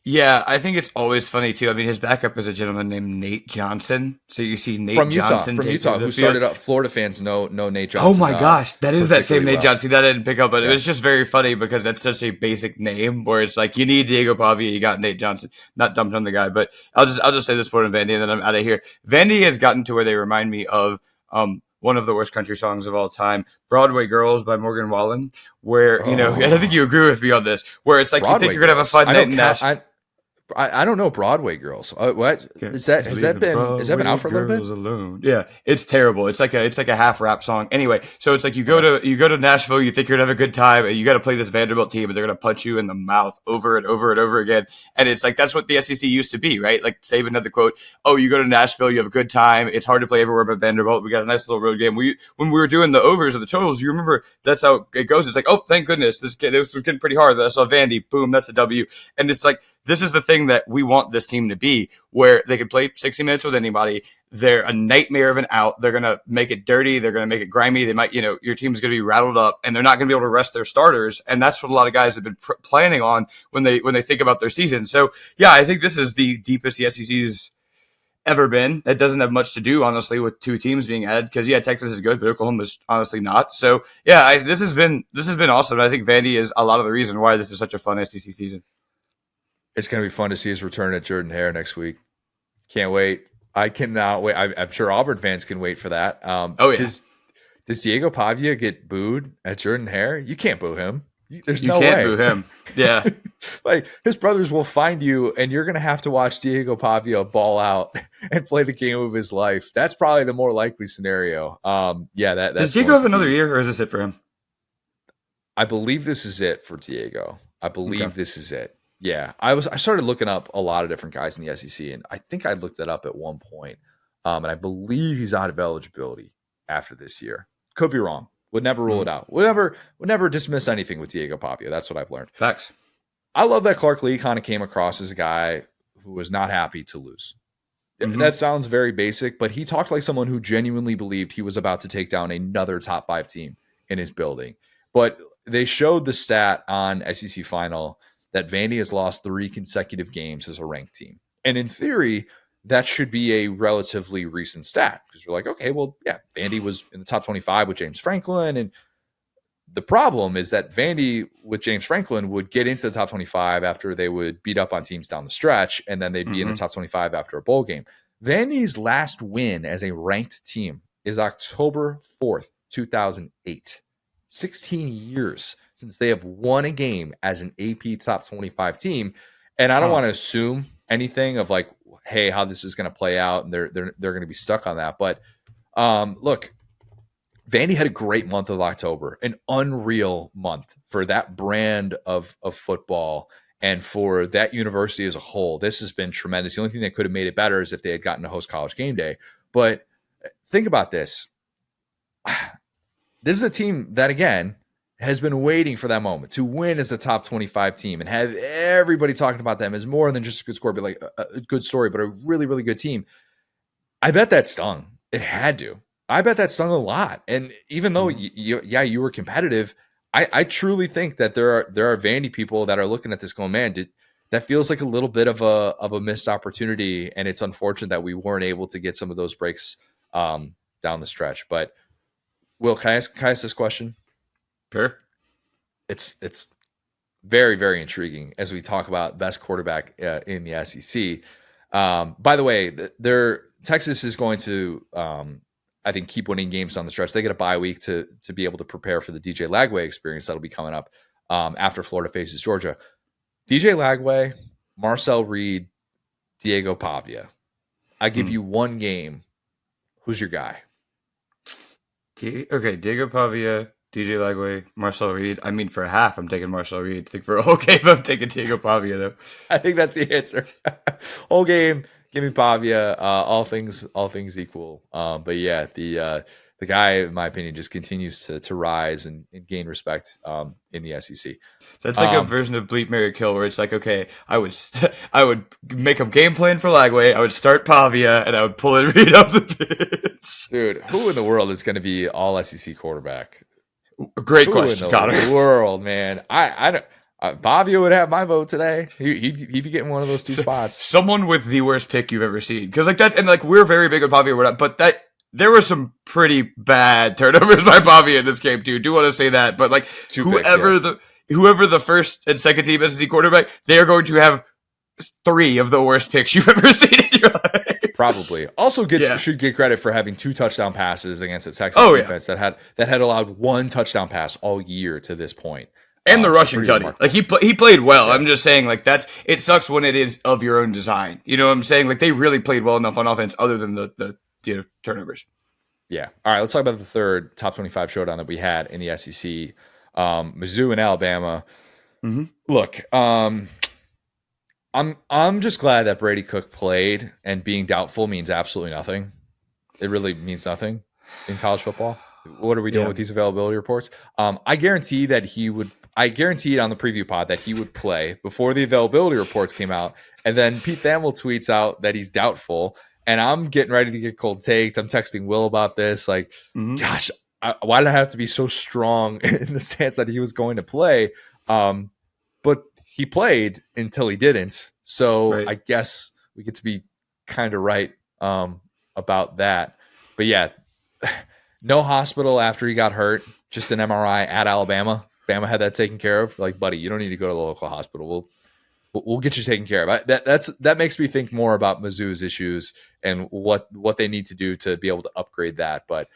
Yeah, I think it's always funny too. I mean, his backup is a gentleman named Nate Johnson. So you see Nate Johnson from Utah, who started up. Florida fans know Nate Oh Johnson. my gosh, that is that same Nate well. Johnson that I didn't pick up, but it was just very funny because that's such a basic name where it's like you need Diego Pavia, you got Nate Johnson. Not dumped on the guy, but I'll just say this for Vandy and then I'm out of here. Vandy has gotten to where they remind me of one of the worst country songs of all time, Broadway Girls by Morgan Wallen, where, I think you agree with me on this, where it's like Broadway you think you're going to have a fun night in Nashville. I don't know Broadway Girls. What is that? Has that been out for a little bit? Alone. Yeah, it's terrible. It's like a half rap song. Anyway, so it's like you go to Nashville, you think you're gonna have a good time, and you got to play this Vanderbilt team, and they're gonna punch you in the mouth over and over and over again. And it's like that's what the SEC used to be, right? Like Saban had the quote, "Oh, you go to Nashville, you have a good time. It's hard to play everywhere but Vanderbilt. We got a nice little road game." When we were doing the overs or the totals, you remember that's how it goes. It's like, oh, thank goodness this was getting pretty hard. I saw Vandy, boom, that's a W. And it's like this is the thing that we want this team to be, where they can play 60 minutes with anybody. They're a nightmare of an out. They're going to make it dirty. They're going to make it grimy. They might, your team's going to be rattled up, and they're not going to be able to rest their starters. And that's what a lot of guys have been planning on when they think about their season. So, yeah, I think this is the deepest the SEC's ever been. It doesn't have much to do, honestly, with two teams being added because, yeah, Texas is good, but Oklahoma's honestly not. So, yeah, this has been awesome. And I think Vandy is a lot of the reason why this is such a fun SEC season. It's going to be fun to see his return at Jordan-Hare next week. Can't wait. I cannot wait. I'm sure Auburn fans can wait for that. Oh, yeah. Does Diego Pavia get booed at Jordan-Hare? You can't boo him. There's no way. You can't boo him. Yeah. Like his brothers will find you, and you're going to have to watch Diego Pavia ball out and play the game of his life. That's probably the more likely scenario. That's Does Diego have another year, or is this it for him? I believe this is it for Diego. This is it. Yeah, I started looking up a lot of different guys in the SEC, and I think I looked that up at one point. And I believe he's out of eligibility after this year. Could be wrong. Would never rule it out. Would never dismiss anything with Diego Pavia. That's what I've learned. Facts. I love that Clark Lee kind of came across as a guy who was not happy to lose. That sounds very basic, but he talked like someone who genuinely believed he was about to take down another top 5 team in his building. But they showed the stat on SEC Final that Vandy has lost 3 consecutive games as a ranked team. And in theory, that should be a relatively recent stat because you're like, okay, well, yeah, Vandy was in the top 25 with James Franklin. And the problem is that Vandy with James Franklin would get into the top 25 after they would beat up on teams down the stretch, and then they'd be in the top 25 after a bowl game. Vandy's last win as a ranked team is October 4th, 2008. 16 years since they have won a game as an AP top 25 team. And I don't want to assume anything of like, hey, how this is going to play out. And they're going to be stuck on that. But look, Vandy had a great month of October, an unreal month for that brand of football and for that university as a whole. This has been tremendous. The only thing that could have made it better is if they had gotten to host College Game Day. But think about this. This is a team that, again, has been waiting for that moment to win as a top 25 team and have everybody talking about them as more than just a good score, but like a good story, but a really, really good team. I bet that stung. It had to. I bet that stung a lot. And even though you were competitive, I truly think that there are Vandy people that are looking at this going, man, that feels like a little bit of a missed opportunity. And it's unfortunate that we weren't able to get some of those breaks down the stretch. But Will, can I ask this question? Sure. It's very, very intriguing as we talk about best quarterback in the SEC. By the way, Texas is going to, I think, keep winning games on the stretch. They get a bye week to be able to prepare for the DJ Lagway experience that'll be coming up after Florida faces Georgia. DJ Lagway, Marcel Reed, Diego Pavia. I give you one game. Who's your guy? Okay, Diego Pavia, DJ Lagway, Marcel Reed. I mean, for half, I'm taking Marcel Reed. I think for a whole game, I'm taking Diego Pavia, though. I think that's the answer. Whole game, Give me Pavia. All things equal. But yeah, the guy, in my opinion, just continues to rise and gain respect in the SEC. That's like a version of Bleep Mary Kill where it's like, okay, I would make a game plan for Lagway, I would start Pavia, and I would pull it Reed off the pitch. Dude, who in the world is going to be all SEC quarterback? Great question, Connor. Who in the world, man? I don't. Pavia would have my vote today. He'd be getting one of those two spots. Someone with the worst pick you've ever seen, because like that, and like we're very big on Pavia, but that there were some pretty bad turnovers by Pavia in this game too. Do want to say that, but like whoever the first and second team SEC quarterback, they are going to have 3 of the worst picks you've ever seen in your life. Probably. Also should get credit for having 2 touchdown passes against the Texas defense that had allowed 1 touchdown pass all year to this point. And the rushing cutting. Like he played well. Yeah. I'm just saying like it sucks when it is of your own design. You know what I'm saying? Like they really played well enough on offense other than the turnovers. Yeah. All right, let's talk about the third top 25 showdown that we had in the SEC. Mizzou and Alabama. Mm-hmm. Look, I'm just glad that Brady Cook played, and being doubtful means absolutely nothing. It really means nothing in college football. What are we doing with these availability reports? I guaranteed on the preview pod that he would play before the availability reports came out, and then Pete Thamel tweets out that he's doubtful, and I'm getting ready to get cold taked. I'm texting Will about this, like, gosh, why did I have to be so strong in the stance that he was going to play? But he played until he didn't. So I guess we get to be kind of right about that. But yeah, no hospital after he got hurt, just an MRI at Alabama. Bama had that taken care of. Like, buddy, you don't need to go to the local hospital. We'll get you taken care of. That makes me think more about Mizzou's issues and what they need to do to be able to upgrade that. But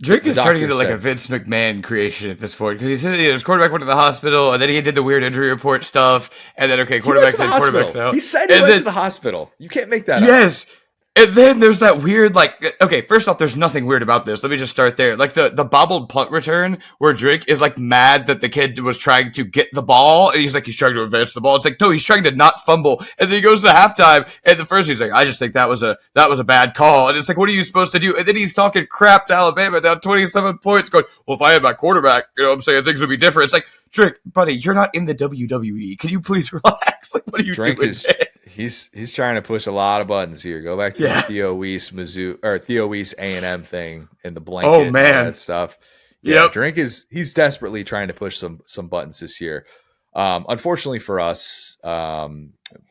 Drake is turning into like a Vince McMahon creation at this point, because he said his quarterback went to the hospital, and then he did the weird injury report stuff, and then quarterback's out. He said he went to the hospital. You can't make that up. Yes. And then there's that weird, first off, there's nothing weird about this. Let me just start there. Like the bobbled punt return where Drake is like mad that the kid was trying to get the ball, and he's trying to advance the ball. It's like, no, he's trying to not fumble. And then he goes to halftime, and the first he's like, I just think that was a bad call. And it's like, what are you supposed to do? And then he's talking crap to Alabama down 27 points, going, well, if I had my quarterback, you know what I'm saying, things would be different. It's like, Drake, buddy, you're not in the WWE. Can you please relax? Like, what are you doing? He's trying to push a lot of buttons here. Go back to the Theo Weiss Mizzou or Theo Weiss A&M thing in the blanket. Oh man, and all that stuff. Yeah, Drink he's desperately trying to push some buttons this year. Unfortunately for us,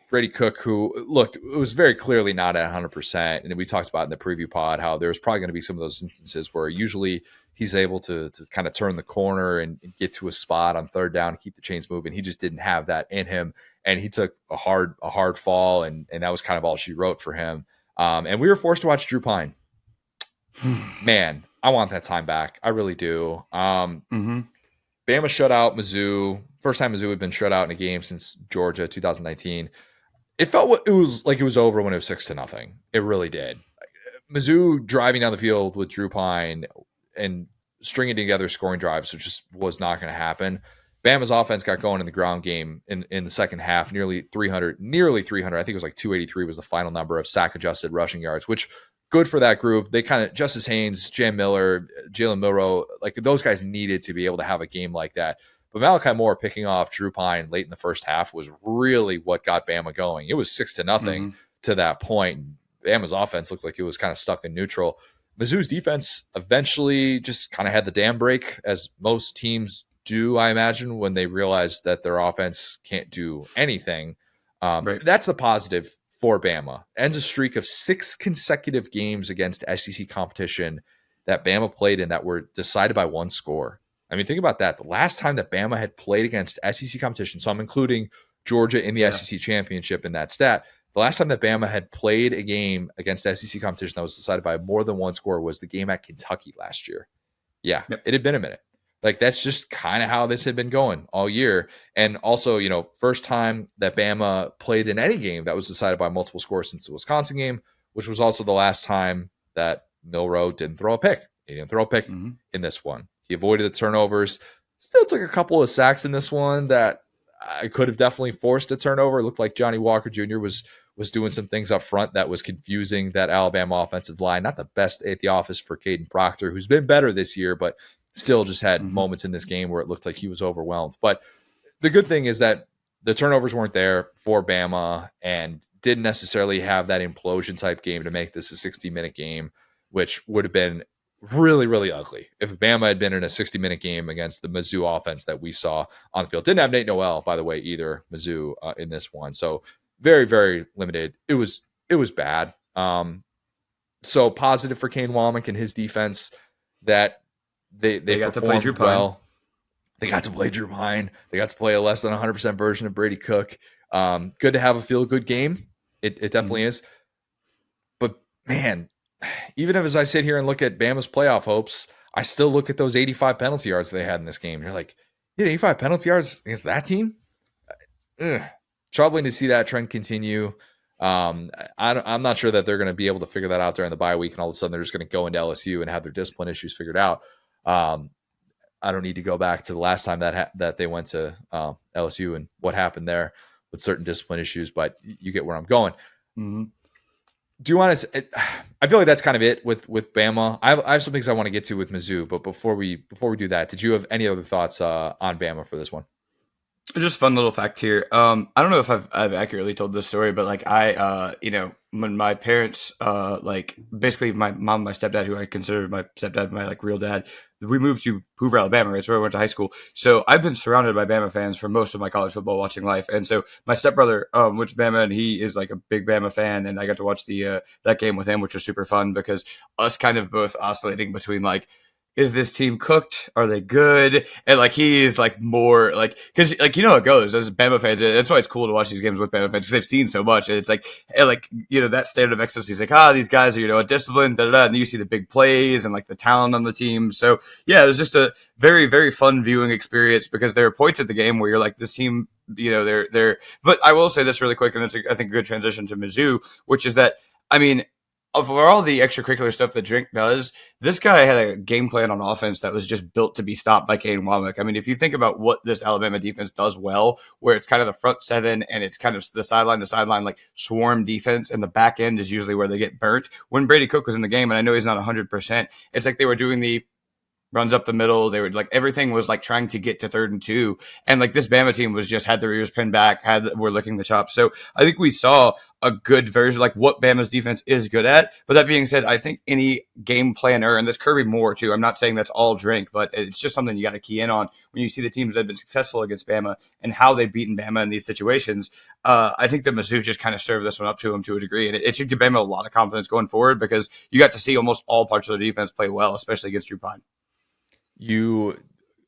Brady Cook, who looked, it was very clearly not at 100%, and we talked about in the preview pod how there's probably going to be some of those instances where usually he's able to kind of turn the corner and get to a spot on third down and keep the chains moving. He just didn't have that in him, and he took a hard fall, and that was kind of all she wrote for him. And we were forced to watch Drew Pine. Man, I want that time back. I really do. Bama shut out Mizzou. First time Mizzou had been shut out in a game since Georgia 2019. It was like it was over when it was 6-0. It really did. Mizzou driving down the field with Drew Pine and stringing together scoring drives, so just was not going to happen. Bama's offense got going in the ground game in the second half, nearly 300. I think it was like 283 was the final number of sack-adjusted rushing yards, which good for that group. They kind of, Justice Haynes, Jam Miller, Jalen Milroe, like those guys needed to be able to have a game like that. But Malachi Moore picking off Drew Pine late in the first half was really what got Bama going. It was 6-0 to that point. Bama's offense looked like it was kind of stuck in neutral. Mizzou's defense eventually just kind of had the dam break, as most teams do, I imagine, when they realize that their offense can't do anything. That's the positive for Bama. Ends a streak of 6 consecutive games against SEC competition that Bama played in that were decided by 1 score. I mean, think about that. The last time that Bama had played against SEC competition, so I'm including Georgia in the SEC championship in that stat. The last time that Bama had played a game against SEC competition that was decided by more than 1 score was the game at Kentucky last year. Yeah, It had been a minute. Like, that's just kind of how this had been going all year. And also, first time that Bama played in any game that was decided by multiple scores since the Wisconsin game, which was also the last time that Milroe didn't throw a pick. He didn't throw a pick in this one. He avoided the turnovers. Still took a couple of sacks in this one that I could have definitely forced a turnover. It looked like Johnny Walker Jr. was doing some things up front that was confusing that Alabama offensive line. Not the best at the office for Caden Proctor, who's been better this year, but still just had moments in this game where it looked like he was overwhelmed. But the good thing is that the turnovers weren't there for Bama and didn't necessarily have that implosion type game to make this a 60-minute game, which would have been really, really ugly if Bama had been in a 60-minute game against the Mizzou offense that we saw on the field. Didn't have Nate Noel, by the way, either, Mizzou, in this one. So very, very limited. It was bad. So positive for Kane Womack and his defense that they got to play performed Drew Pine. well. They got to play Drew Pine. They got to play a less than 100% version of Brady Cook. Good to have a feel-good game. It definitely is. But, man, even if as I sit here and look at Bama's playoff hopes, I still look at those 85 penalty yards they had in this game. You're like, 85 penalty yards against that team? Troubling to see that trend continue. I'm not sure that they're going to be able to figure that out during the bye week, and all of a sudden they're just going to go into LSU and have their discipline issues figured out. I don't need to go back to the last time that they went to LSU and what happened there with certain discipline issues, but you get where I'm going. Mm-hmm. Do you want to? I feel like that's kind of it with Bama. I have some things I want to get to with Mizzou, but before we do that, did you have any other thoughts on Bama for this one? Just fun little fact here. I don't know if I've accurately told this story, but like when my parents, like basically my mom, my stepdad, who I consider my stepdad, my like real dad, we moved to Hoover, Alabama. Right, where I went to high school. So I've been surrounded by Bama fans for most of my college football watching life. And so my stepbrother, which is Bama, and he is like a big Bama fan, and I got to watch that game with him, which was super fun because us kind of both oscillating between like, is this team cooked? Are they good? And like he is like more like because like how it goes as Bama fans. That's why it's cool to watch these games with Bama fans because they've seen so much. And it's like that standard of ecstasy is like these guys are disciplined, and then you see the big plays and like the talent on the team. So yeah, it was just a very, very fun viewing experience because there are points at the game where you're like, this team, they're. But I will say this really quick, and that's I think a good transition to Mizzou, which is that for all the extracurricular stuff that Drink does, this guy had a game plan on offense that was just built to be stopped by Kane Womack. I mean, if you think about what this Alabama defense does well, where it's kind of the front seven and it's kind of the sideline to sideline, like swarm defense, and the back end is usually where they get burnt. When Brady Cook was in the game, and I know he's not 100%, it's like they were doing the runs up the middle. They were like, everything was like trying to get to 3rd and 2. And like this Bama team was just had their ears pinned back, were licking the chops. So I think we saw a good version, like what Bama's defense is good at. But that being said, I think any game planner, and this Kirby Moore too, I'm not saying that's all Drink, but it's just something you got to key in on when you see the teams that have been successful against Bama and how they've beaten Bama in these situations. I think that Mizzou just kind of served this one up to him to a degree. And it should give Bama a lot of confidence going forward because you got to see almost all parts of the defense play well, especially against Drew Pine. You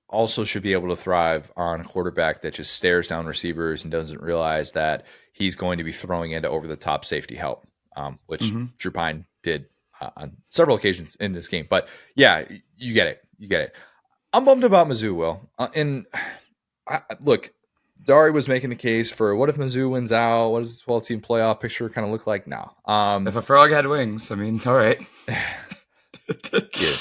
also should be able to thrive on a quarterback that just stares down receivers and doesn't realize that he's going to be throwing into over-the-top safety help, which Drew Pine did on several occasions in this game. But, yeah, you get it. You get it. I'm bummed about Mizzou, Will. Look, Dari was making the case for what if Mizzou wins out? What does the 12-team playoff picture kind of look like now? If a frog had wings, I mean, all right. Yeah.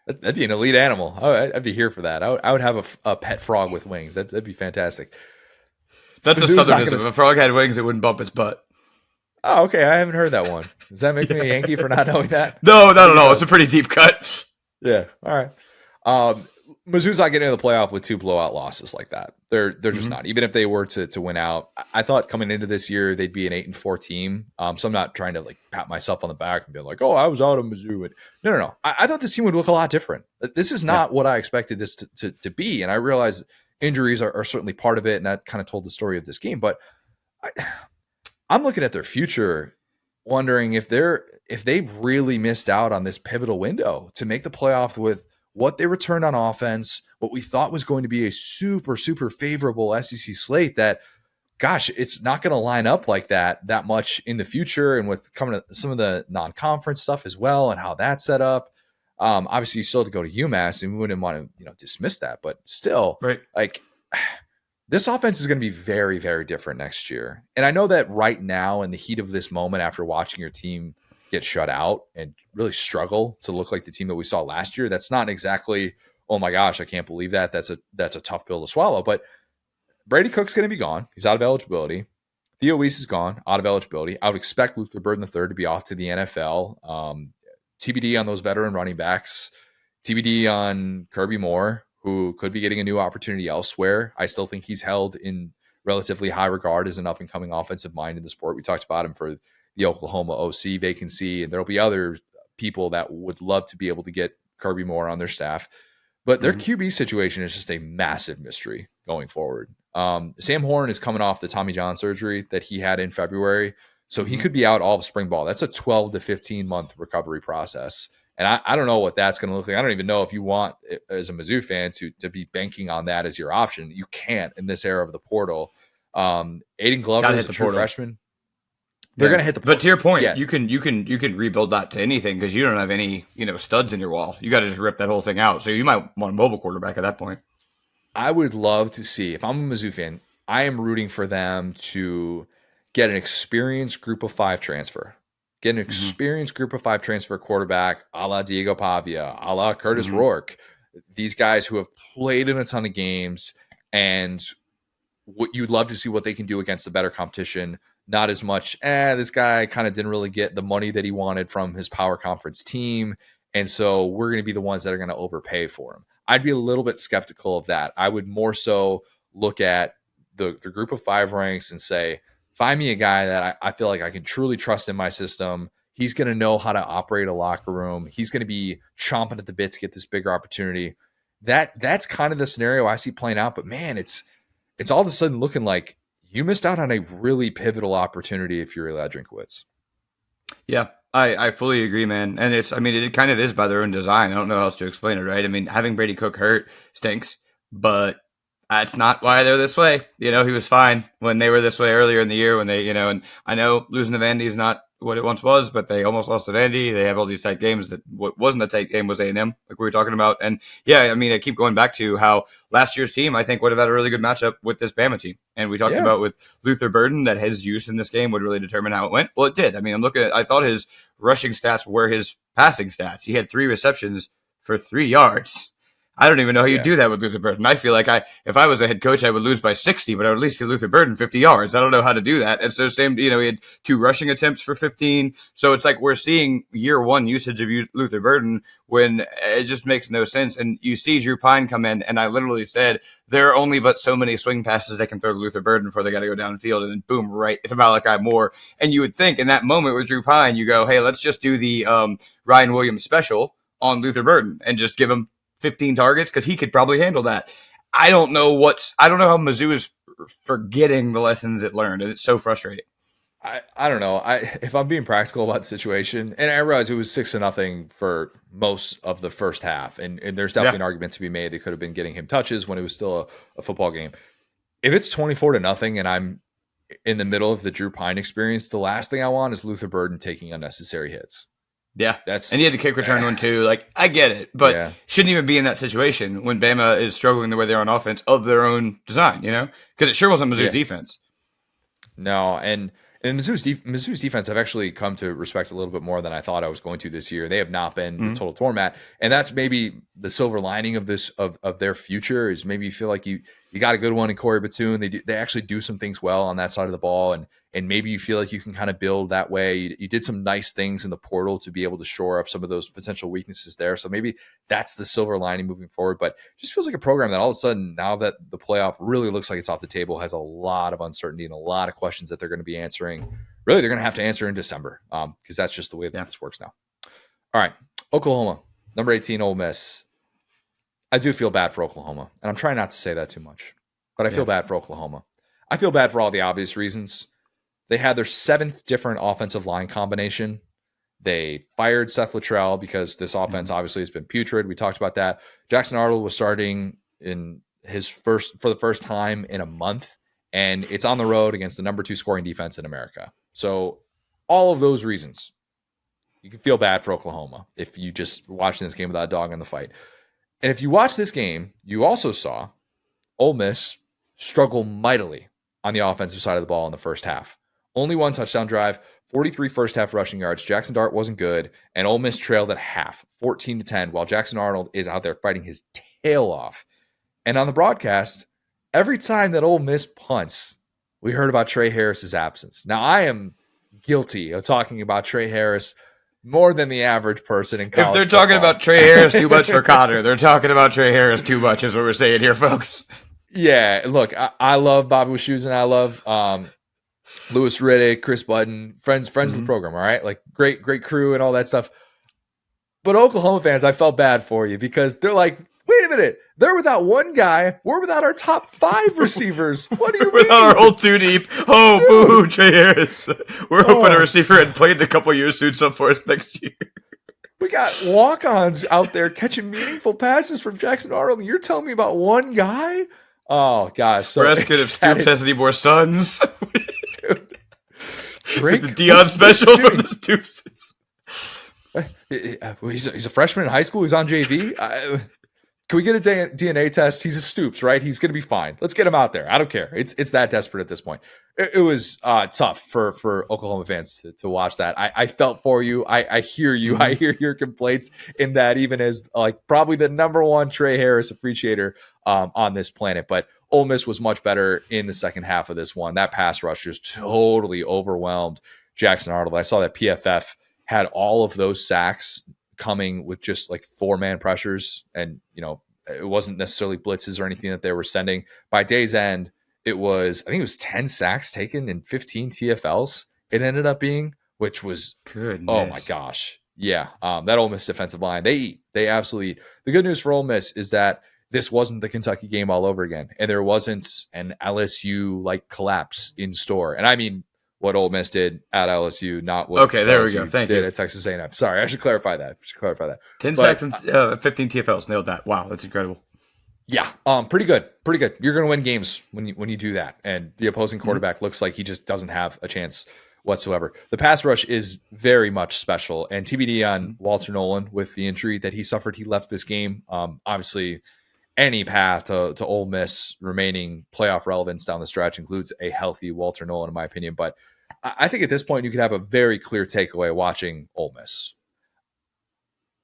That'd be an elite animal. I'd be here for that. I would have a pet frog with wings. That'd be fantastic. That's a Southernism. If a frog had wings, it wouldn't bump its butt. Oh, okay. I haven't heard that one. Does that make me a Yankee for not knowing that? No. It's a pretty deep cut. Yeah. All right. Mizzou's not getting into the playoff with 2 blowout losses like that. They're just not. Even if they were to win out, I thought coming into this year they'd be an 8-4 team. So I'm not trying to like pat myself on the back and be like, oh, I was out of Mizzou. No. I thought this team would look a lot different. This is not what I expected this to be, and I realize injuries are certainly part of it, and that kind of told the story of this game. But I'm looking at their future, wondering if they've really missed out on this pivotal window to make the playoff with what they returned on offense, what we thought was going to be a super, super favorable SEC slate that, gosh, it's not going to line up like that much in the future. And with coming to some of the non-conference stuff as well and how that's set up, obviously you still have to go to UMass and we wouldn't want to dismiss that, but still, right. Like this offense is going to be very, very different next year. And I know that right now in the heat of this moment after watching your team get shut out and really struggle to look like the team that we saw last year, that's not exactly, oh my gosh, I can't believe that. That's a tough pill to swallow. But Brady Cook's going to be gone. He's out of eligibility. Theo Weiss is gone, out of eligibility. I would expect Luther Burden III to be off to the NFL. TBD on those veteran running backs. TBD on Kirby Moore, who could be getting a new opportunity elsewhere. I still think he's held in relatively high regard as an up-and-coming offensive mind in the sport. We talked about him for the Oklahoma OC vacancy, and there'll be other people that would love to be able to get Kirby Moore on their staff. But their QB situation is just a massive mystery going forward. Sam Horn is coming off the Tommy John surgery that he had in February. So he could be out all of spring ball. That's a 12 to 15 month recovery process. And I don't know what that's going to look like. I don't even know if you want, as a Mizzou fan, to be banking on that as your option. You can't in this era of the portal. Aiden Glover is a true freshman. They're going to hit the portal. But to your point, you can rebuild that to anything because you don't have any studs in your wall. You got to just rip that whole thing out. So you might want a mobile quarterback at that point. I would love to see, if I'm a Mizzou fan, I am rooting for them to get an experienced group of 5 transfer. Get an experienced group of 5 transfer quarterback, a la Diego Pavia, a la Curtis Rourke. These guys who have played in a ton of games, and what you'd love to see what they can do against the better competition. Not as much, this guy kind of didn't really get the money that he wanted from his power conference team, and so we're going to be the ones that are going to overpay for him. I'd be a little bit skeptical of that. I would more so look at the group of 5 ranks and say, find me a guy that I feel like I can truly trust in my system. He's going to know how to operate a locker room. He's going to be chomping at the bit to get this bigger opportunity. That's kind of the scenario I see playing out. But man, it's all of a sudden looking like you missed out on a really pivotal opportunity if you're Eli Drinkwitz. Yeah, I fully agree, man. And it kind of is by their own design. I don't know how else to explain it, right? I mean, having Brady Cook hurt stinks, but that's not why they're this way. He was fine when they were this way earlier in the year when they, and I know losing to Vandy is not what it once was, but they almost lost to Vandy. They have all these tight games that what wasn't a tight game was A&M, like we were talking about. And yeah, I mean, I keep going back to how last year's team, I think, would have had a really good matchup with this Bama team. And we talked about with Luther Burden that his use in this game would really determine how it went. Well, it did. I mean, I thought his rushing stats were his passing stats. He had 3 receptions for 3 yards. I don't even know how you do that with Luther Burden. I feel like if I was a head coach, I would lose by 60, but I would at least get Luther Burden 50 yards. I don't know how to do that. And so he had 2 rushing attempts for 15. So it's like we're seeing year 1 usage of Luther Burden when it just makes no sense. And you see Drew Pine come in, and I literally said, there are only but so many swing passes they can throw to Luther Burden before they got to go downfield. And then boom, right, it's Malachi Moore. And you would think in that moment with Drew Pine, you go, hey, let's just do the Ryan Williams special on Luther Burden and just give him 15 targets because he could probably handle that. I don't know how Mizzou is forgetting the lessons it learned, and it's so frustrating. I don't know. If I'm being practical about the situation, and I realize it was 6-0 for most of the first half, and there's definitely an argument to be made. They could have been getting him touches when it was still a football game. If it's 24-0 and I'm in the middle of the Drew Pine experience, the last thing I want is Luther Burden taking unnecessary hits. Yeah, and he had the kick return one too. Like, I get it, but shouldn't even be in that situation when Bama is struggling the way they are on offense of their own design, because it sure wasn't Mizzou's defense. No, and Mizzou's defense I've actually come to respect a little bit more than I thought I was going to this year. They have not been the total format, and that's maybe the silver lining of this of their future is maybe you feel like you got a good one in Corey Batoon. They actually do some things well on that side of the ball, and maybe you feel like you can kind of build that way. You did some nice things in the portal to be able to shore up some of those potential weaknesses there. So maybe that's the silver lining moving forward. But it just feels like a program that all of a sudden, now that the playoff really looks like it's off the table, has a lot of uncertainty and a lot of questions that they're going to be answering. Really, they're going to have to answer in December because that's just the way that this works now. All right, Oklahoma, number 18, Ole Miss. I do feel bad for Oklahoma, and I'm trying not to say that too much, but I feel bad for Oklahoma. I feel bad for all the obvious reasons. They had their 7th different offensive line combination. They fired Seth Luttrell because this offense obviously has been putrid. We talked about that. Jackson Arnold was starting for the first time in a month, and it's on the road against the number 2 scoring defense in America. So all of those reasons, you can feel bad for Oklahoma if you just watching this game without a dog in the fight. And if you watch this game, you also saw Ole Miss struggle mightily on the offensive side of the ball in the first half. Only 1 touchdown drive, 43 first half rushing yards. Jackson Dart wasn't good, and Ole Miss trailed at half, 14-10, while Jackson Arnold is out there fighting his tail off. And on the broadcast, every time that Ole Miss punts, we heard about Trey Harris's absence. Now, I am guilty of talking about Trey Harris more than the average person in college If they're football. talking about Trey Harris too much for Connor, they're talking about Trey Harris too much, is what we're saying here, folks. Yeah, look, I love Bobby Wischusen, and I love Lewis Riddick, Chris Button, friends of the program. All right, like great crew and all that stuff. But Oklahoma fans, I felt bad for you because they're like, wait a minute, they're without one guy. We're without our top 5 receivers. What do you mean? Without our whole 2 deep. Oh, dude. Boo, Trey Harris. We're hoping a receiver had played the couple years suits up for us next year. We got walk-ons out there catching meaningful passes from Jackson Arnold. You're telling me about one guy? Oh, gosh. So we're asking if Stoops has any more sons. Dude. Drake, the Dion special from the Stoops. He's a freshman in high school. He's on JV. Can we get a DNA test? He's a Stoops, right? He's going to be fine. Let's get him out there. I don't care. It's that desperate at this point. It was tough for Oklahoma fans to watch that. I felt for you. I hear you. I hear your complaints in that, even as like probably the number one Trey Harris appreciator on this planet. But Ole Miss was much better in the second half of this one. That pass rush just totally overwhelmed Jackson Arnold. I saw that PFF had all of those sacks coming with just like 4-man pressures, and it wasn't necessarily blitzes or anything that they were sending. By day's end, I think it was 10 sacks taken and 15 TFLs it ended up being, which was goodness. Oh my gosh. Yeah. That Ole Miss defensive line, they absolutely eat. The good news for Ole Miss is that this wasn't the Kentucky game all over again, and there wasn't an LSU like collapse in store. And I mean what Ole Miss did at LSU, not what there LSU we go. Thank you. at Texas A&M. Sorry, I should clarify that. 10 sacks and 15 TFLs. Nailed that. Wow, that's incredible. Yeah, pretty good. You're going to win games when you do that. And the opposing quarterback looks like he just doesn't have a chance whatsoever. The pass rush is very much special. And TBD on Walter Nolan with the injury that he suffered. He left this game. Obviously, any path to Ole Miss remaining playoff relevance down the stretch includes a healthy Walter Nolan, in my opinion. But I think at this point you could have a very clear takeaway watching Ole Miss.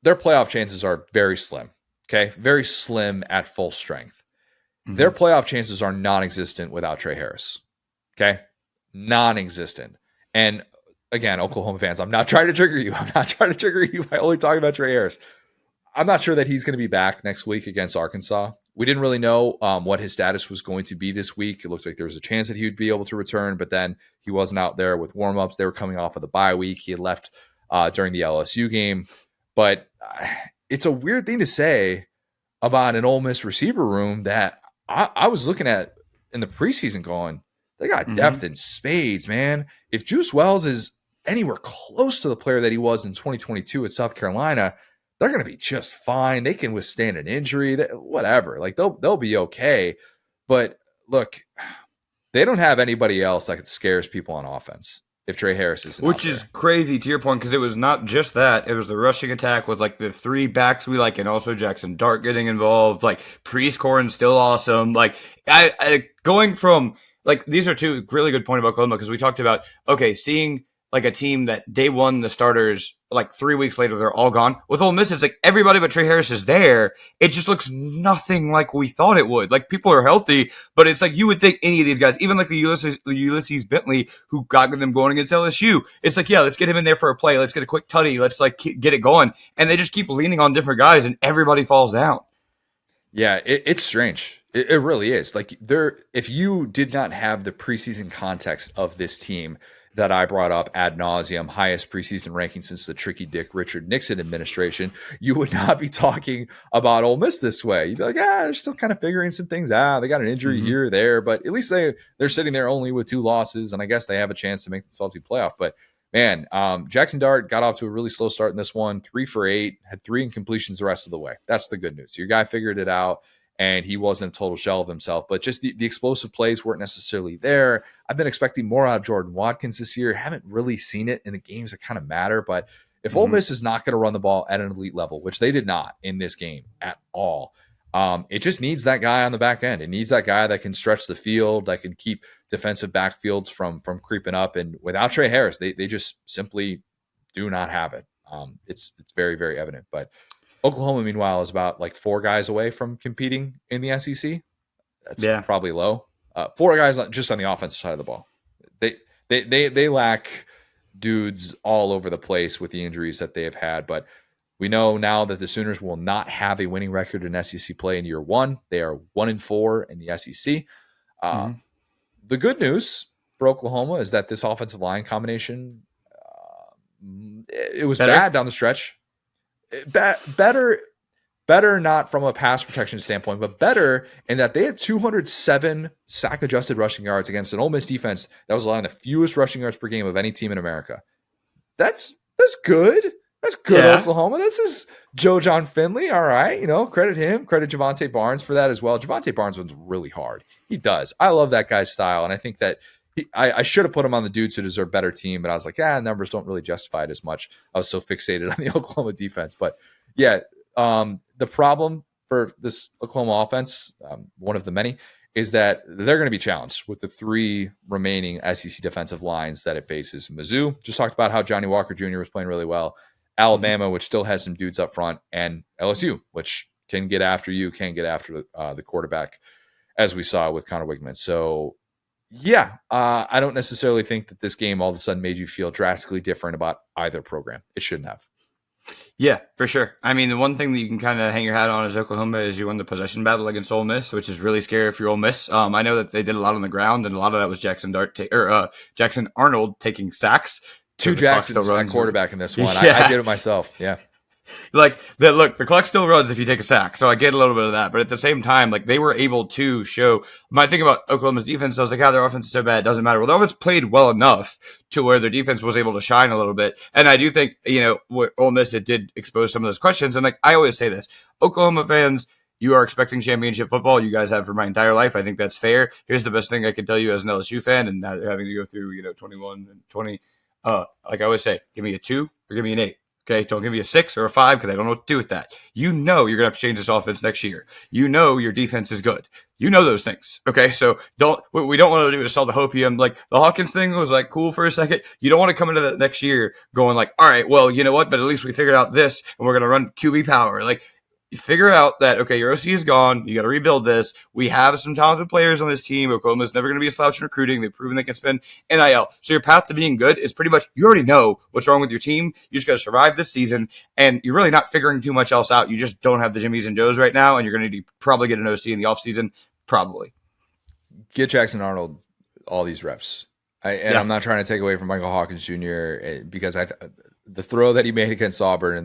Their playoff chances are very slim. Okay, very slim at full strength. Their playoff chances are non-existent without Trey Harris. Okay, non-existent. And again, Oklahoma fans, I'm not trying to trigger you. I'm not trying to trigger you by only talking about Trey Harris. I'm not sure that he's going to be back next week against Arkansas. We didn't really know what his status was going to be this week. It looked like there was a chance that he would be able to return, but then he wasn't out there with warmups. They were coming off of the bye week. He had left during the LSU game. But it's a weird thing to say about an Ole Miss receiver room that I was looking at in the preseason going, they got depth in spades, man. If Juice Wells is anywhere close to the player that he was in 2022 at South Carolina, they're going to be just fine. They can withstand an injury, whatever. Like they'll be okay. But look, they don't have anybody else that scares people on offense if Trey Harris isn't Which is crazy to your point, because it was not just that. It was the rushing attack with like the 3 backs we like, and also Jackson Dart getting involved. Like Priest-Corin's still awesome. Like I going from like, these are 2 really good point about Oklahoma, because we talked about, seeing like a team that day one, the starters, like 3 weeks later, they're all gone. With Ole Miss, it's like everybody but Trey Harris is there. It just looks nothing like we thought it would. Like, people are healthy, but it's like you would think any of these guys, even like the Ulysses Bentley, who got them going against LSU, it's like, yeah, let's get him in there for a play. Let's get a quick tutty. Let's like get it going. And they just keep leaning on different guys, and everybody falls down. Yeah, it's strange. It really is. Like, if you did not have the preseason context of this team that I brought up ad nauseum, highest preseason ranking since the Tricky Dick Richard Nixon administration, you would not be talking about Ole Miss this way. You'd be like, they're still kind of figuring some things out. They got an injury here or there, but at least they're sitting there only with 2 losses, and I guess they have a chance to make the 12-team playoff. But man, Jackson Dart got off to a really slow start in this one, 3 for 8, had 3 incompletions the rest of the way. That's the good news. Your guy figured it out, and he wasn't a total shell of himself, but just the explosive plays weren't necessarily there. I've been expecting more out of Jordan Watkins this year. Haven't really seen it in the games that kind of matter, but if Ole Miss is not going to run the ball at an elite level, which they did not in this game at all, it just needs that guy on the back end. It needs that guy that can stretch the field, that can keep defensive backfields from creeping up. And without Trey Harris, they just simply do not have it. It's very, very evident. But Oklahoma, meanwhile, is about like 4 guys away from competing in the SEC. That's probably low. 4 guys just on the offensive side of the ball. They lack dudes all over the place with the injuries that they have had, but we know now that the Sooners will not have a winning record in SEC play in year 1. They are 1-4 in the SEC. The good news for Oklahoma is that this offensive line combination, it was bad down the stretch. Better not from a pass protection standpoint, but better in that they had 207 sack-adjusted rushing yards against an Ole Miss defense that was allowing the fewest rushing yards per game of any team in America. That's good. That's good, Oklahoma. This is Joe John Finley. All right. Credit him. Credit Javante Barnes for that as well. Javante Barnes runs really hard. He does. I love that guy's style. And I think that I should have put him on the dudes who deserve better team, but I was like, numbers don't really justify it as much. I was so fixated on the Oklahoma defense. But yeah, the problem for this Oklahoma offense, one of the many, is that they're going to be challenged with the 3 remaining SEC defensive lines that it faces. Mizzou, just talked about how Johnny Walker Jr. was playing really well. Alabama, which still has some dudes up front, and LSU, which can get after the quarterback, as we saw with Connor Wigman. So, I don't necessarily think that this game all of a sudden made you feel drastically different about either program. It shouldn't have. Yeah, for sure. I mean, the one thing that you can kind of hang your hat on as Oklahoma is you won the possession battle against Ole Miss, which is really scary if you're Ole Miss. I know that they did a lot on the ground, and a lot of that was Jackson Arnold taking sacks. 2 Jacksons at quarterback in this one. I did it myself. Yeah. The clock still runs if you take a sack. So I get a little bit of that. But at the same time, they were able to show my thing about Oklahoma's defense. I was like, their offense is so bad. It doesn't matter. Well, the offense played well enough to where their defense was able to shine a little bit. And I do think, with Ole Miss, it did expose some of those questions. And I always say this, Oklahoma fans, you are expecting championship football. You guys have for my entire life. I think that's fair. Here's the best thing I can tell you as an LSU fan, and not having to go through, 21 and 20. Like I always say, give me a 2 or give me an 8. Okay, don't give me a 6 or a 5 because I don't know what to do with that. You're going to have to change this offense next year. Your defense is good. Those things. Okay, so what we don't want to do is sell the hopium. The Hawkins thing was cool for a second. You don't want to come into that next year going all right, well, you know what? But at least we figured out this and we're going to run QB power. You figure out that, okay, your OC is gone. You got to rebuild this. We have some talented players on this team. Oklahoma's never going to be a slouch in recruiting. They've proven they can spend NIL. So your path to being good is pretty much, you already know what's wrong with your team. You just got to survive this season, and you're really not figuring too much else out. You just don't have the Jimmies and Joes right now, and you're going to probably get an OC in the offseason, probably. Get Jackson Arnold all these reps. I'm not trying to take away from Michael Hawkins Jr. because the throw that he made against Auburn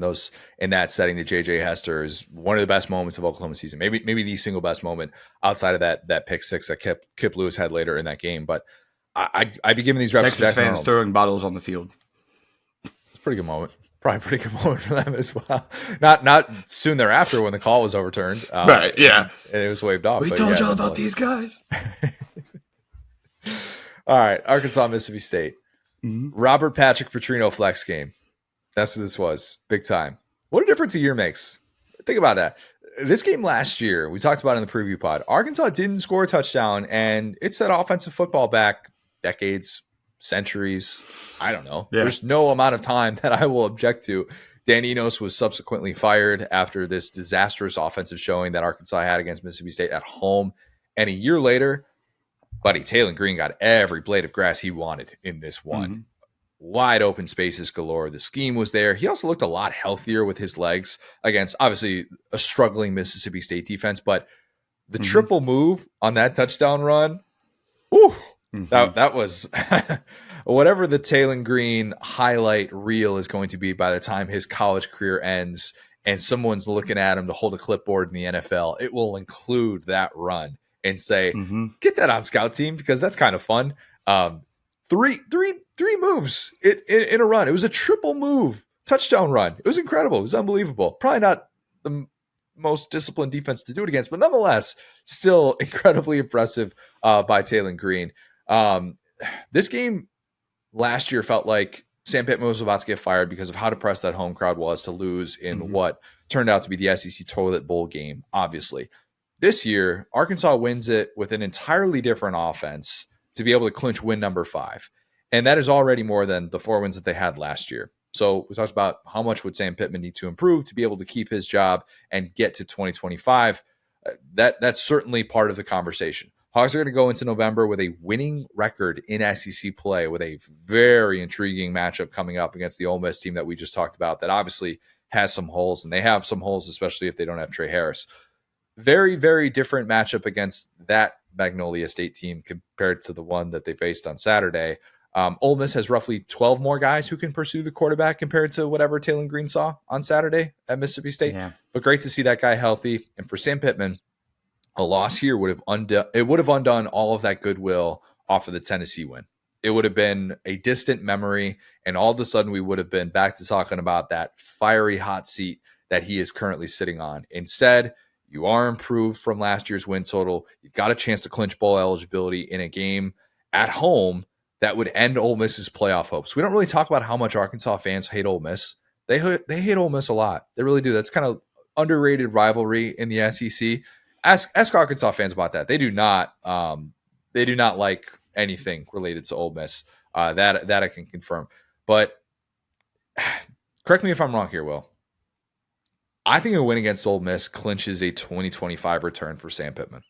in that setting to J.J. Hester is one of the best moments of Oklahoma season. Maybe the single best moment outside of that pick 6 that Kip Lewis had later in that game. But I'd be giving these reps Texas to Jackson fans Arnold. Throwing bottles on the field. It's a pretty good moment. Probably a pretty good moment for them as well. Not soon thereafter when the call was overturned. Right, yeah. And it was waved off. We told y'all about these guys. All right, Arkansas, Mississippi State. Mm-hmm. Robert Patrick Petrino flex game. That's what this was. Big time. What a difference a year makes. Think about that. This game last year, we talked about it in the preview pod. Arkansas didn't score a touchdown, and it set offensive football back decades, centuries. I don't know. Yeah. There's no amount of time that I will object to. Dan Enos was subsequently fired after this disastrous offensive showing that Arkansas had against Mississippi State at home. And a year later, buddy, Taylor Green got every blade of grass he wanted in this one. Mm-hmm. Wide open spaces galore. The scheme was there. He also looked a lot healthier with his legs against obviously a struggling Mississippi State defense. But the triple move on that touchdown run, that was whatever the Taylor Green highlight reel is going to be by the time his college career ends and someone's looking at him to hold a clipboard in the NFL. It will include that run and say, get that on scout team because that's kind of fun. Three moves in a run. It was a triple move touchdown run. It was incredible. It was unbelievable. Probably not the most disciplined defense to do it against, but nonetheless, still incredibly impressive by Taylor Green. This game last year felt like Sam Pittman was about to get fired because of how depressed that home crowd was to lose in what turned out to be the SEC Toilet Bowl game, obviously. This year, Arkansas wins it with an entirely different offense to be able to clinch win number 5. And that is already more than the 4 wins that they had last year. So we talked about how much would Sam Pittman need to improve to be able to keep his job and get to 2025. That's certainly part of the conversation. Hogs are going to go into November with a winning record in SEC play, with a very intriguing matchup coming up against the Ole Miss team that we just talked about, that obviously has some holes, and they have some holes, especially if they don't have Trey Harris. Very, very different matchup against that Magnolia State team compared to the one that they faced on Saturday. Ole Miss has roughly 12 more guys who can pursue the quarterback compared to whatever Taylor Green saw on Saturday at Mississippi State. Yeah. But great to see that guy healthy. And for Sam Pittman, a loss here would have undone all of that goodwill off of the Tennessee win. It would have been a distant memory, and all of a sudden we would have been back to talking about that fiery hot seat that he is currently sitting on. Instead, you are improved from last year's win total. You've got a chance to clinch bowl eligibility in a game at home that would end Ole Miss's playoff hopes. We don't really talk about how much Arkansas fans hate Ole Miss. They hate Ole Miss a lot. They really do. That's kind of underrated rivalry in the SEC. Ask Arkansas fans about that. They do not like anything related to Ole Miss. That I can confirm. But correct me if I'm wrong here, Will. I think a win against Ole Miss clinches a 2025 return for Sam Pittman.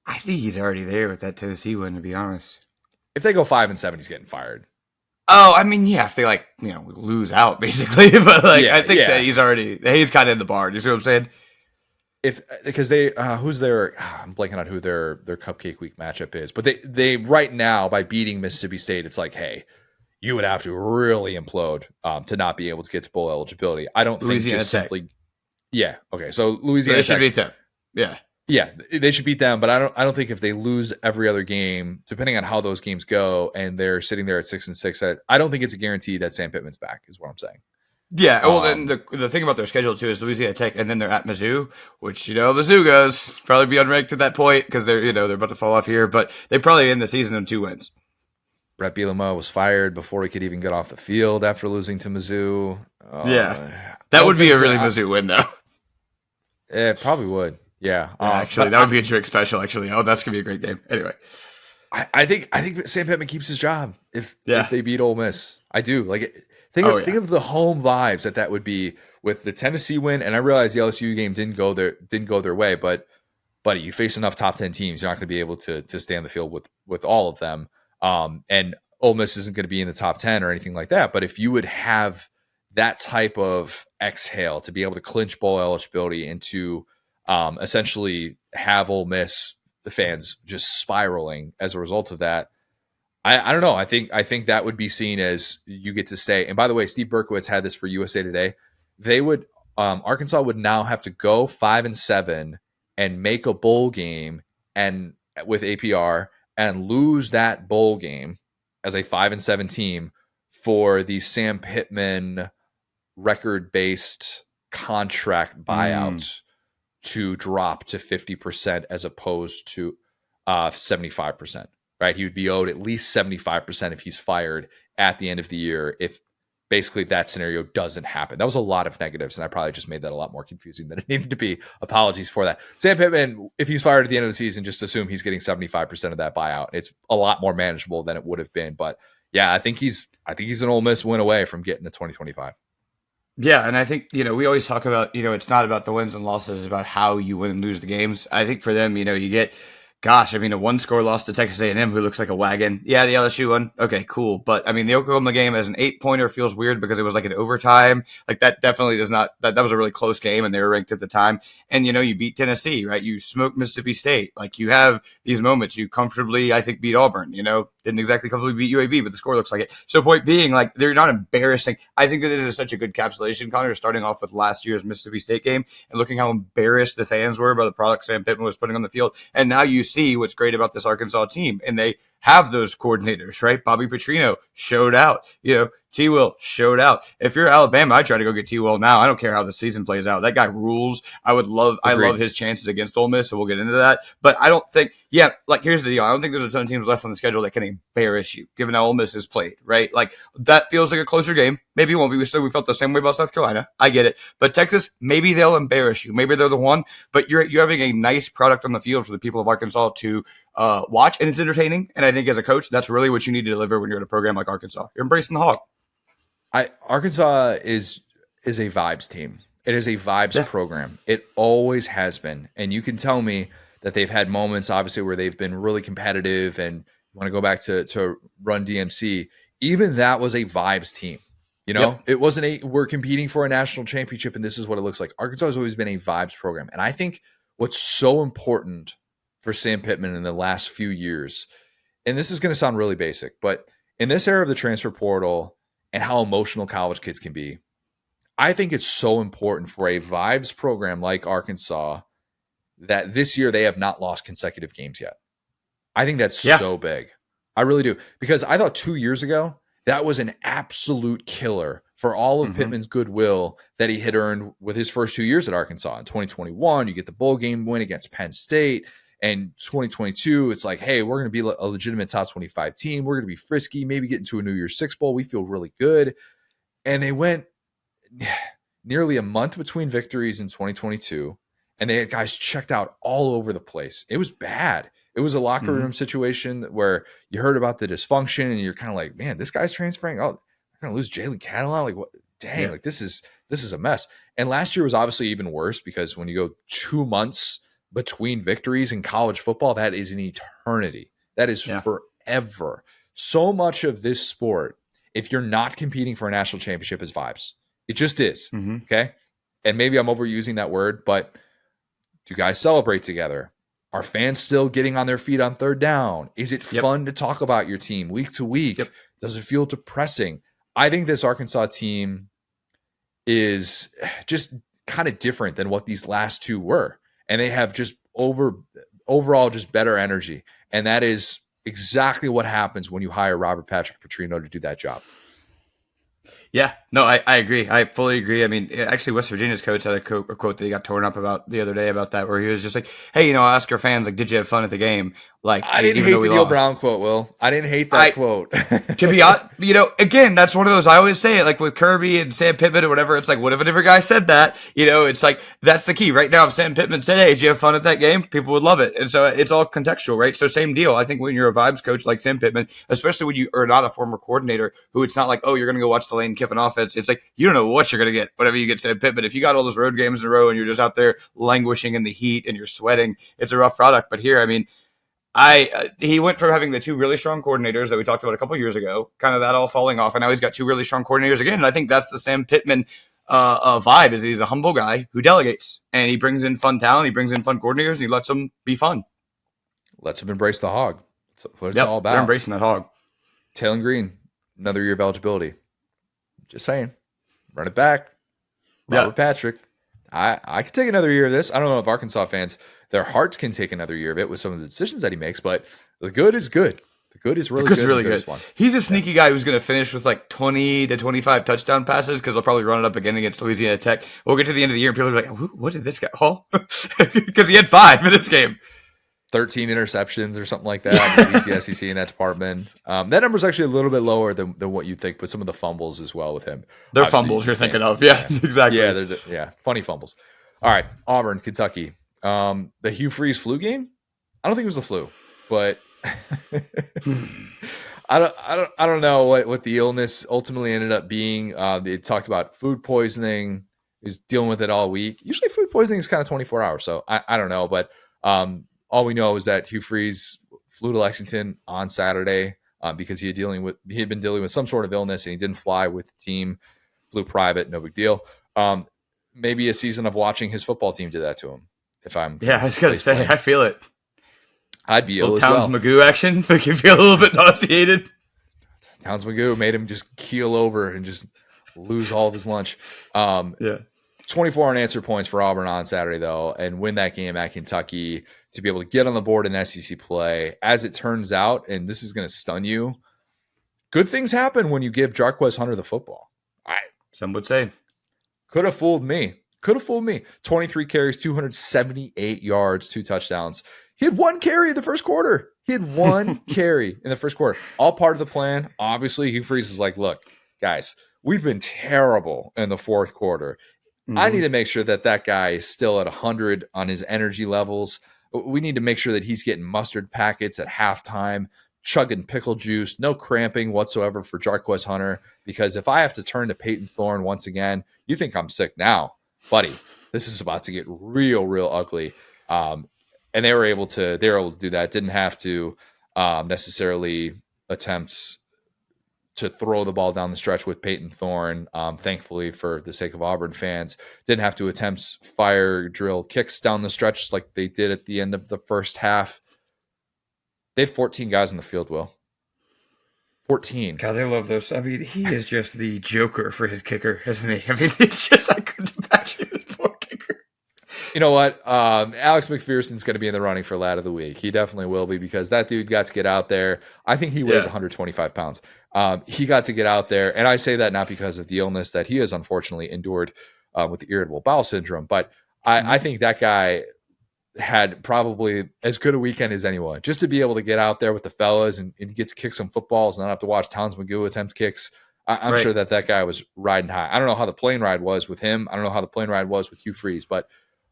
I think he's already there with that Tennessee win, to be honest. If they go 5-7, he's getting fired. Oh, I mean, yeah, if they lose out basically, but I think that he's kind of in the bar. You see what I'm saying? Because they who's their I'm blanking on who their Cupcake Week matchup is, but they right now, by beating Mississippi State, it's like, hey, you would have to really implode to not be able to get to bowl eligibility. I don't think just Tech. simply, yeah, okay. So Louisiana should beat them, yeah, they should beat them, but I don't think if they lose every other game, depending on how those games go, and they're sitting there at 6-6, I don't think it's a guarantee that Sam Pittman's back. Is what I'm saying. Yeah, well, then the thing about their schedule too is Louisiana Tech, and then they're at Mizzou, which Mizzou goes probably be unranked at that point because they're they're about to fall off here, but they probably end the season in 2 wins. Brett Bielema was fired before he could even get off the field after losing to Mizzou. That would be a really Mizzou win, though. It probably would. Yeah, actually, that would be a trick special. Actually, that's gonna be a great game. Anyway, I think Sam Pittman keeps his job if they beat Ole Miss. I do think of the home vibes that would be with the Tennessee win, and I realize the LSU game didn't go their way, but buddy, you face enough top 10 teams, you're not going to be able to stay on the field with all of them. And Ole Miss isn't going to be in the top 10 or anything like that. But if you would have that type of exhale to be able to clinch bowl eligibility and to essentially have Ole Miss, the fans, just spiraling as a result of that, I don't know. I think that would be seen as you get to stay. And by the way, Steve Berkowitz had this for USA Today. They would Arkansas would now have to go 5-7 and make a bowl game and with APR and lose that bowl game as a 5-7 team for the Sam Pittman record-based contract buyout to drop to 50% as opposed to 75%. Right, he would be owed at least 75% if he's fired at the end of the year. If basically that scenario doesn't happen, that was a lot of negatives, and I probably just made that a lot more confusing than it needed to be. Apologies for that. Sam Pittman, if he's fired at the end of the season, just assume he's getting 75% of that buyout. It's a lot more manageable than it would have been. But yeah, I think he's an Ole Miss win away from getting to 2025. Yeah, and I think we always talk about it's not about the wins and losses, it's about how you win and lose the games. I think for them, you get. Gosh, a 1-score loss to Texas A&M, who looks like a wagon. Yeah, the LSU one, okay, cool. But the Oklahoma game as an 8-pointer feels weird because it was like an overtime. Like that definitely does not. That was a really close game, and they were ranked at the time. And you beat Tennessee, right? You smoked Mississippi State. Like you have these moments. You comfortably, I think, beat Auburn. Didn't exactly comfortably beat UAB, but the score looks like it. So point being, like they're not embarrassing. I think that this is such a good capsulation, Connor, starting off with last year's Mississippi State game and looking how embarrassed the fans were by the product Sam Pittman was putting on the field, and now you see what's great about this Arkansas team, and they have those coordinators, right? Bobby Petrino showed out, T. Will showed out. If you're Alabama, I try to go get T. Will now. I don't care how the season plays out. That guy rules. I love his chances against Ole Miss, so we'll get into that. But I don't think, here's the deal. I don't think there's a ton of teams left on the schedule that can embarrass you, given how Ole Miss has played, right? Like that feels like a closer game. Maybe it won't be. We felt the same way about South Carolina. I get it. But Texas, maybe they'll embarrass you. Maybe they're the one. But you're having a nice product on the field for the people of Arkansas to watch, and it's entertaining. And I think as a coach, that's really what you need to deliver when you're at a program like Arkansas. You're embracing the hog. Arkansas is a vibes team, It is a vibes program. It always has been. And you can tell me that they've had moments, obviously, where they've been really competitive and want to go back to Run DMC. Even that was a vibes team. It wasn't we're competing for a national championship and this is what it looks like. Arkansas has always been a vibes program. And I think what's so important for Sam Pittman in the last few years, and this is going to sound really basic, but in this era of the transfer portal and how emotional college kids can be, I think it's so important for a vibes program like Arkansas that this year they have not lost consecutive games yet. I think that's so big. I really do. Because I thought 2 years ago, that was an absolute killer for all of Pittman's goodwill that he had earned with his first 2 years at Arkansas. In 2021, you get the bowl game win against Penn State. And 2022, it's like, hey, we're going to be a legitimate top 25 team. We're going to be frisky, maybe get into a New Year's Six bowl. We feel really good. And they went nearly a month between victories in 2022. And they had guys checked out all over the place. It was bad. It was a locker room situation where you heard about the dysfunction and you're kind of like, man, this guy's transferring. Oh, they're going to lose Jalen Catalan. Like, what? Dang, like this is a mess. And last year was obviously even worse because when you go 2 months between victories in college football, that is an eternity. That is forever. So much of this sport, if you're not competing for a national championship, is vibes. It just is. Okay. And maybe I'm overusing that word, but do you guys celebrate together? Are fans still getting on their feet on third down? Is it fun to talk about your team week to week? Does it feel depressing? I think this Arkansas team is just kind of different than what these last two were. And they have just overall just better energy. And that is exactly what happens when you hire Robert Patrick Petrino to do that job. Yeah, no, I agree. I fully agree. I mean, actually, West Virginia's coach had a quote that he got torn up about the other day about that, where he was just like, hey, I'll ask our fans, like, did you have fun at the game? Like, I didn't hate the Neil Brown quote, Will. I didn't hate that quote. To be honest, again, that's one of those, I always say it, like with Kirby and Sam Pittman or whatever, it's like, what if a different guy said that? It's like, that's the key. Right now, if Sam Pittman said, hey, did you have fun at that game? People would love it. And so it's all contextual, right? So same deal. I think when you're a vibes coach like Sam Pittman, especially when you are not a former coordinator, who it's not like, oh, you're going to go watch the Lane Kiffin offense. It's like, you don't know what you're going to get whenever you get Sam Pittman. If you got all those road games in a row and you're just out there languishing in the heat and you're sweating, it's a rough product. But here, I mean, he went from having the two really strong coordinators that we talked about a couple of years ago, kind of that all falling off, and now he's got two really strong coordinators again. And I think that's the Sam Pittman vibe, is he's a humble guy who delegates, and he brings in fun talent, he brings in fun coordinators, and he lets them be fun. Lets them embrace the hog. That's what it's all about. They're embracing that hog. Taylor Green, another year of eligibility. Just saying. Run it back. Robert Patrick. I could take another year of this. I don't know if Arkansas fans, their hearts can take another year of it with some of the decisions that he makes, but the good is good. The good is really good. Really good. He's a sneaky guy who's going to finish with like 20 to 25 touchdown passes because they'll probably run it up again against Louisiana Tech. We'll get to the end of the year and people will be like, what did this guy haul? Because he had 5 in this game. 13 interceptions or something like that. Leads the SEC in that department. That number is actually a little bit lower than what you think, but some of the fumbles as well with him. They're obviously fumbles you're thinking of. Yeah, exactly. Yeah, funny fumbles. All right, Auburn, Kentucky. The Hugh Freeze flu game? I don't think it was the flu, but I don't know what the illness ultimately ended up being. They talked about food poisoning. He was dealing with it all week. Usually food poisoning is kind of 24 hours, so I don't know, but all we know is that Hugh Freeze flew to Lexington on Saturday because he had been dealing with some sort of illness and he didn't fly with the team. Flew private, no big deal. Maybe a season of watching his football team did that to him. I was gonna say, I feel it. I'd be ill as Towns Magoo action make you feel a little bit nauseated. Towns Magoo made him just keel over and just lose all of his lunch. 24 unanswered points for Auburn on Saturday, though, and win that game at Kentucky to be able to get on the board in SEC play. As it turns out, and this is going to stun you, good things happen when you give Jarquez Hunter the football. Some would say. Could have fooled me. 23 carries, 278 yards, 2 touchdowns. He had 1 carry in the first quarter. All part of the plan. Obviously, Hugh Freeze is like, look, guys, we've been terrible in the fourth quarter. I need to make sure that guy is still at 100 on his energy levels. We need to make sure that he's getting mustard packets at halftime, chugging pickle juice, no cramping whatsoever for Jarquez Hunter. Because if I have to turn to Peyton Thorne once again, you think I'm sick now. buddy, this is about to get real ugly. And they were able to do that. Didn't have to necessarily attempt to throw the ball down the stretch with Peyton Thorne. Thankfully, for the sake of Auburn fans, didn't have to attempt fire drill kicks down the stretch like they did at the end of the first half. They had 14 guys in the field, Will. 14. God, they love those. I mean, he is just the joker for his kicker, isn't he? I mean, it's just, I couldn't imagine this poor kicker. You know what? Alex McPherson's going to be in the running for Lad of the Week. He definitely will be, because that dude got to get out there. I think he weighs 125 pounds. He got to get out there. And I say that not because of the illness that he has unfortunately endured with the irritable bowel syndrome, but I think that guy had probably as good a weekend as anyone, just to be able to get out there with the fellas and get to kick some footballs and not have to watch Towns McGill attempt kicks. I'm sure that guy was riding high. I don't know how the plane ride was with him. I don't know how the plane ride was with Hugh Freeze, but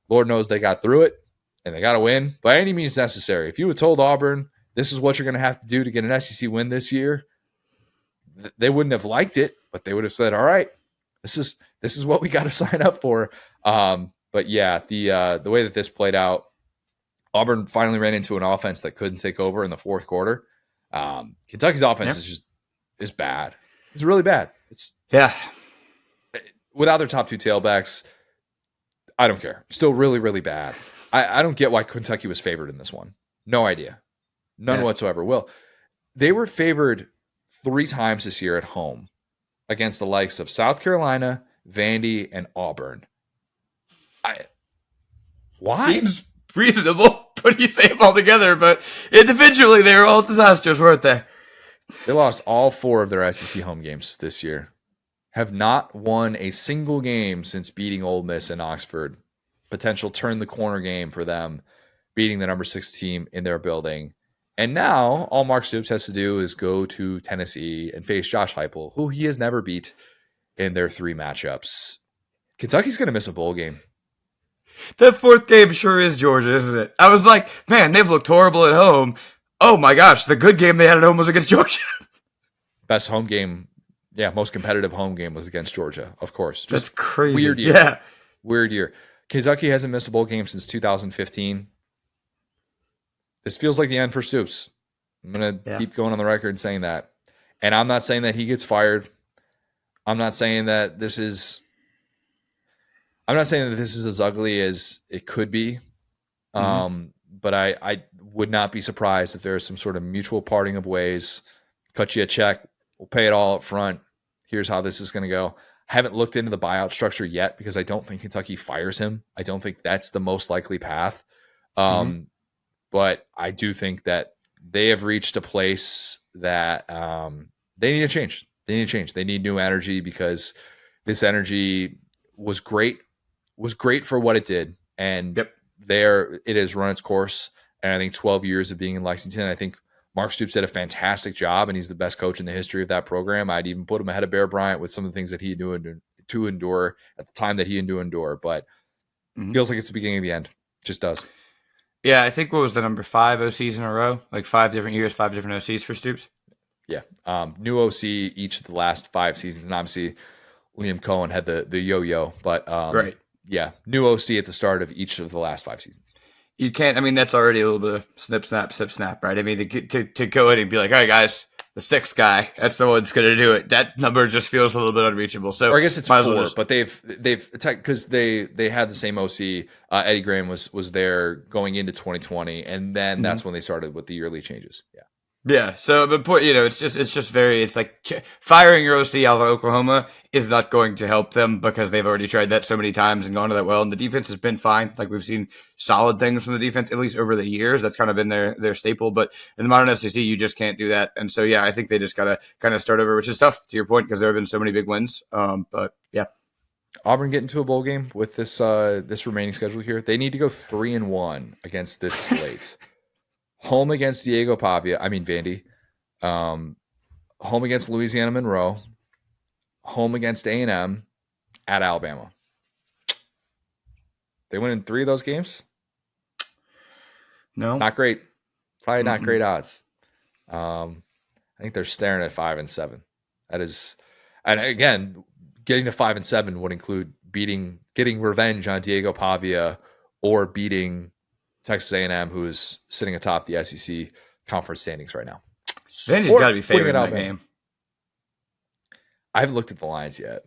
Lord knows they got through it, and they got to win by any means necessary. If you had told Auburn this is what you're going to have to do to get an SEC win this year, they wouldn't have liked it, but they would have said, all right, this is what we got to sign up for. But yeah, the way that this played out, Auburn finally ran into an offense that couldn't take over in the fourth quarter. Kentucky's offense is bad. It's really bad. It's without their top two tailbacks, I don't care. Still really bad. I don't get why Kentucky was favored in this one. No idea. None whatsoever. Well, they were favored 3 times this year at home against the likes of South Carolina, Vandy, and Auburn. Why? Seems reasonable when you say them all together, but individually they were all disasters, weren't they? They lost all 4 of their SEC home games this year. Have not won a single game since beating Ole Miss and Oxford. Potential turn the corner game for them, beating the number 6 team in their building. And now all Mark Stoops has to do is go to Tennessee and face Josh Heupel, who he has never beat in their 3 matchups. Kentucky's going to miss a bowl game. That 4th game sure is Georgia, isn't it? I was like, man, they've looked horrible at home. Oh my gosh, the good game they had at home was against Georgia. Best home game. Yeah, most competitive home game was against Georgia, of course. Just that's crazy. Weird year. Yeah. Weird year. Kentucky hasn't missed a bowl game since 2015. This feels like the end for Stoops. I'm going to keep going on the record saying that. And I'm not saying that he gets fired. I'm not saying that this is as ugly as it could be. But I would not be surprised if there is some sort of mutual parting of ways. Cut you a check. We'll pay it all up front. Here's how this is going to go. I haven't looked into the buyout structure yet because I don't think Kentucky fires him. I don't think that's the most likely path. But I do think that they have reached a place that they need to change. They need new energy, because this energy was great for what it did. And it has run its course. And I think 12 years of being in Lexington, I think Mark Stoops did a fantastic job, and he's the best coach in the history of that program. I'd even put him ahead of Bear Bryant with some of the things that he knew to endure at the time that he had to endure. But feels like it's the beginning of the end. Just does. Yeah, I think what was the number 5 OCs in a row? Like 5 different years, 5 different OCs for Stoops? Yeah. New OC each of the last 5 seasons. And obviously, Liam Cohen had the yo-yo. But right. Yeah, new OC at the start of each of the last 5 seasons. You can't, I mean, that's already a little bit of snip, snap, right? I mean, to go in and be like, all right, guys, the 6th guy, that's the one that's going to do it. That number just feels a little bit unreachable. So, or I guess it's 4, but they've because they had the same OC. Eddie Graham was there going into 2020, and then that's when they started with the yearly changes. Yeah. Yeah, so but it's just very, it's like firing your OC out of Oklahoma is not going to help them, because they've already tried that so many times and gone to that well, and the defense has been fine. Like, we've seen solid things from the defense, at least over the years. That's kind of been their staple, but in the modern SEC, you just can't do that. And so, yeah, I think they just got to kind of start over, which is tough, to your point, because there have been so many big wins. But yeah. Auburn get into a bowl game with this remaining schedule here. They need to go 3-1 against this slate. Home against Diego Pavia, Vandy. Home against Louisiana Monroe. Home against A&M. At Alabama. They win in 3 of those games? No. Not great. Probably not great odds. I think they're staring at 5-7. That is, and again, getting to 5-7 would include getting revenge on Diego Pavia or beating Texas A&M, who is sitting atop the SEC conference standings right now. Vandy's got to be favored in that game. I haven't looked at the lines yet.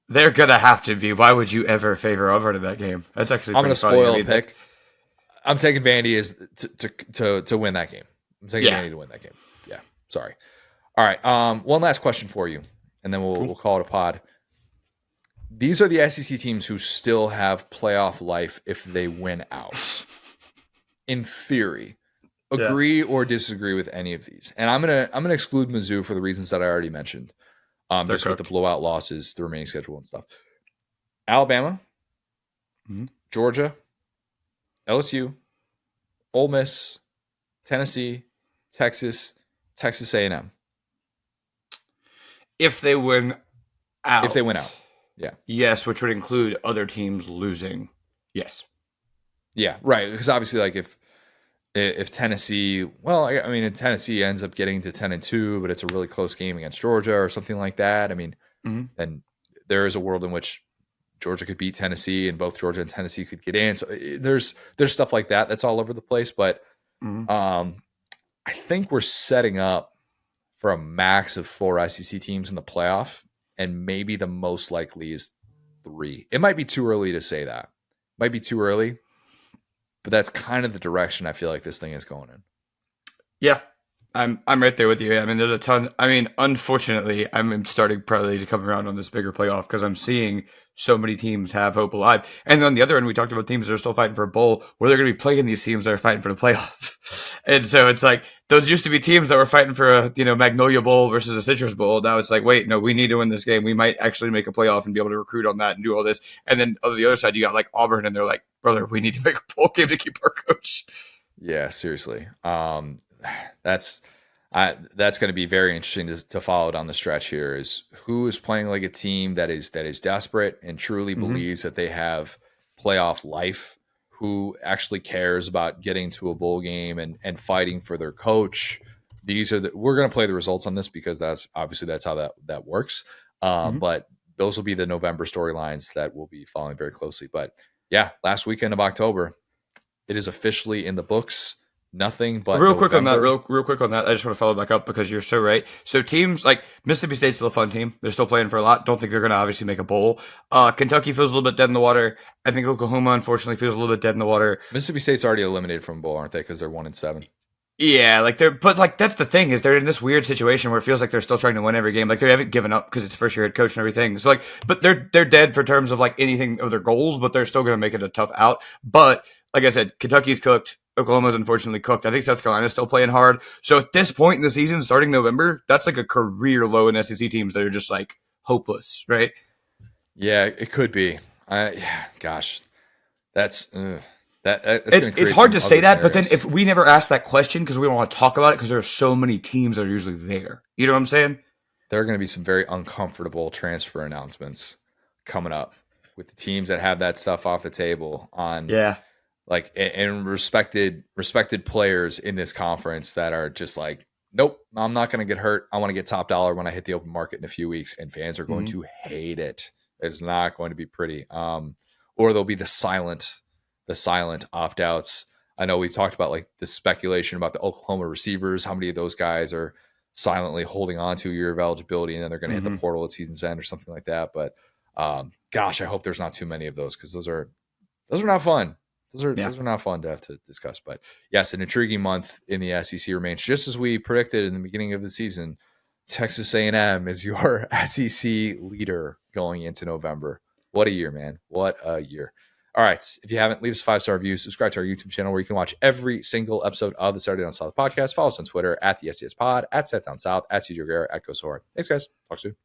They're gonna have to be. Why would you ever favor Auburn in that game? That's actually I'm gonna funny. spoil a pick. I'm taking Vandy as to win that game. I'm taking Vandy to win that game. Yeah. Sorry. All right. One last question for you, and then we'll call it a pod. These are the SEC teams who still have playoff life if they win out. In theory, agree or disagree with any of these, and I'm gonna exclude Mizzou for the reasons that I already mentioned. Just with the blowout losses, the remaining schedule and stuff. Alabama, Georgia, LSU, Ole Miss, Tennessee, Texas A&M. If they win out. Yeah. Yes, which would include other teams losing. Yes. Yeah, right. Because obviously, like if Tennessee, well, I mean, if Tennessee ends up getting to 10-2, but it's a really close game against Georgia or something like that, I mean, then there is a world in which Georgia could beat Tennessee and both Georgia and Tennessee could get in. So there's stuff like that that's all over the place. But I think we're setting up for a max of 4 SEC teams in the playoff, and maybe the most likely is 3. It might be too early to say that. Might be too early. But that's kind of the direction I feel like this thing is going in. Yeah, I'm right there with you. I mean, there's a ton. I mean, unfortunately, I'm starting probably to come around on this bigger playoff because I'm seeing so many teams have hope alive. And on the other end, we talked about teams that are still fighting for a bowl, where they're going to be playing these teams that are fighting for the playoff. And so it's like those used to be teams that were fighting for a Magnolia Bowl versus a Citrus Bowl. Now it's like, wait, no, we need to win this game. We might actually make a playoff and be able to recruit on that and do all this. And then on the other side, you got like Auburn, and they're like, brother, we need to make a bowl game to keep our coach. Yeah, seriously. That's going to be very interesting to follow down the stretch here. Is who is playing like a team that is desperate and truly believes that they have playoff life, who actually cares about getting to a bowl game and fighting for their coach. We're going to play the results on this because that's how that works. But those will be the November storylines that we'll be following very closely. But yeah, last weekend of October, it is officially in the books. Nothing but real quick on that. I just want to follow back up because you're so right. So teams like Mississippi State's still a fun team. They're still playing for a lot. Don't think they're going to obviously make a bowl. Kentucky feels a little bit dead in the water. I think Oklahoma unfortunately feels a little bit dead in the water. Mississippi State's already eliminated from a bowl, aren't they? Because they're 1-7. Yeah, but that's the thing is they're in this weird situation where it feels like they're still trying to win every game. Like they haven't given up because it's first year head coach and everything. So but they're dead for terms of like anything of their goals, but they're still going to make it a tough out. But like I said, Kentucky's cooked. Oklahoma's unfortunately cooked. I think South Carolina's still playing hard. So at this point in the season, starting November, that's like a career low in SEC teams that are just like hopeless, right? Yeah, it could be. Gosh, that's it's hard to say that. But then if we never ask that question because we don't want to talk about it because there are so many teams that are usually there. You know what I'm saying? There are going to be some very uncomfortable transfer announcements coming up with the teams that have that stuff off the table on. Yeah. Like, and respected players in this conference that are just like, nope, I'm not going to get hurt. I want to get top dollar when I hit the open market in a few weeks, and fans are going to hate it. It's not going to be pretty. Or there'll be the silent opt-outs. I know we talked about like the speculation about the Oklahoma receivers, how many of those guys are silently holding on to a year of eligibility, and then they're going to hit the portal at season's end or something like that. But gosh, I hope there's not too many of those because those are not fun. Those are not fun to have to discuss. But yes, an intriguing month in the SEC remains. Just as we predicted in the beginning of the season, Texas A&M is your SEC leader going into November. What a year, man. What a year. All right. If you haven't, leave us a 5-star review. Subscribe to our YouTube channel where you can watch every single episode of the Saturday Down South podcast. Follow us on Twitter at the SDS Pod, at Set Down South, at CJ Guerrero, at Go Sword. Thanks, guys. Talk soon.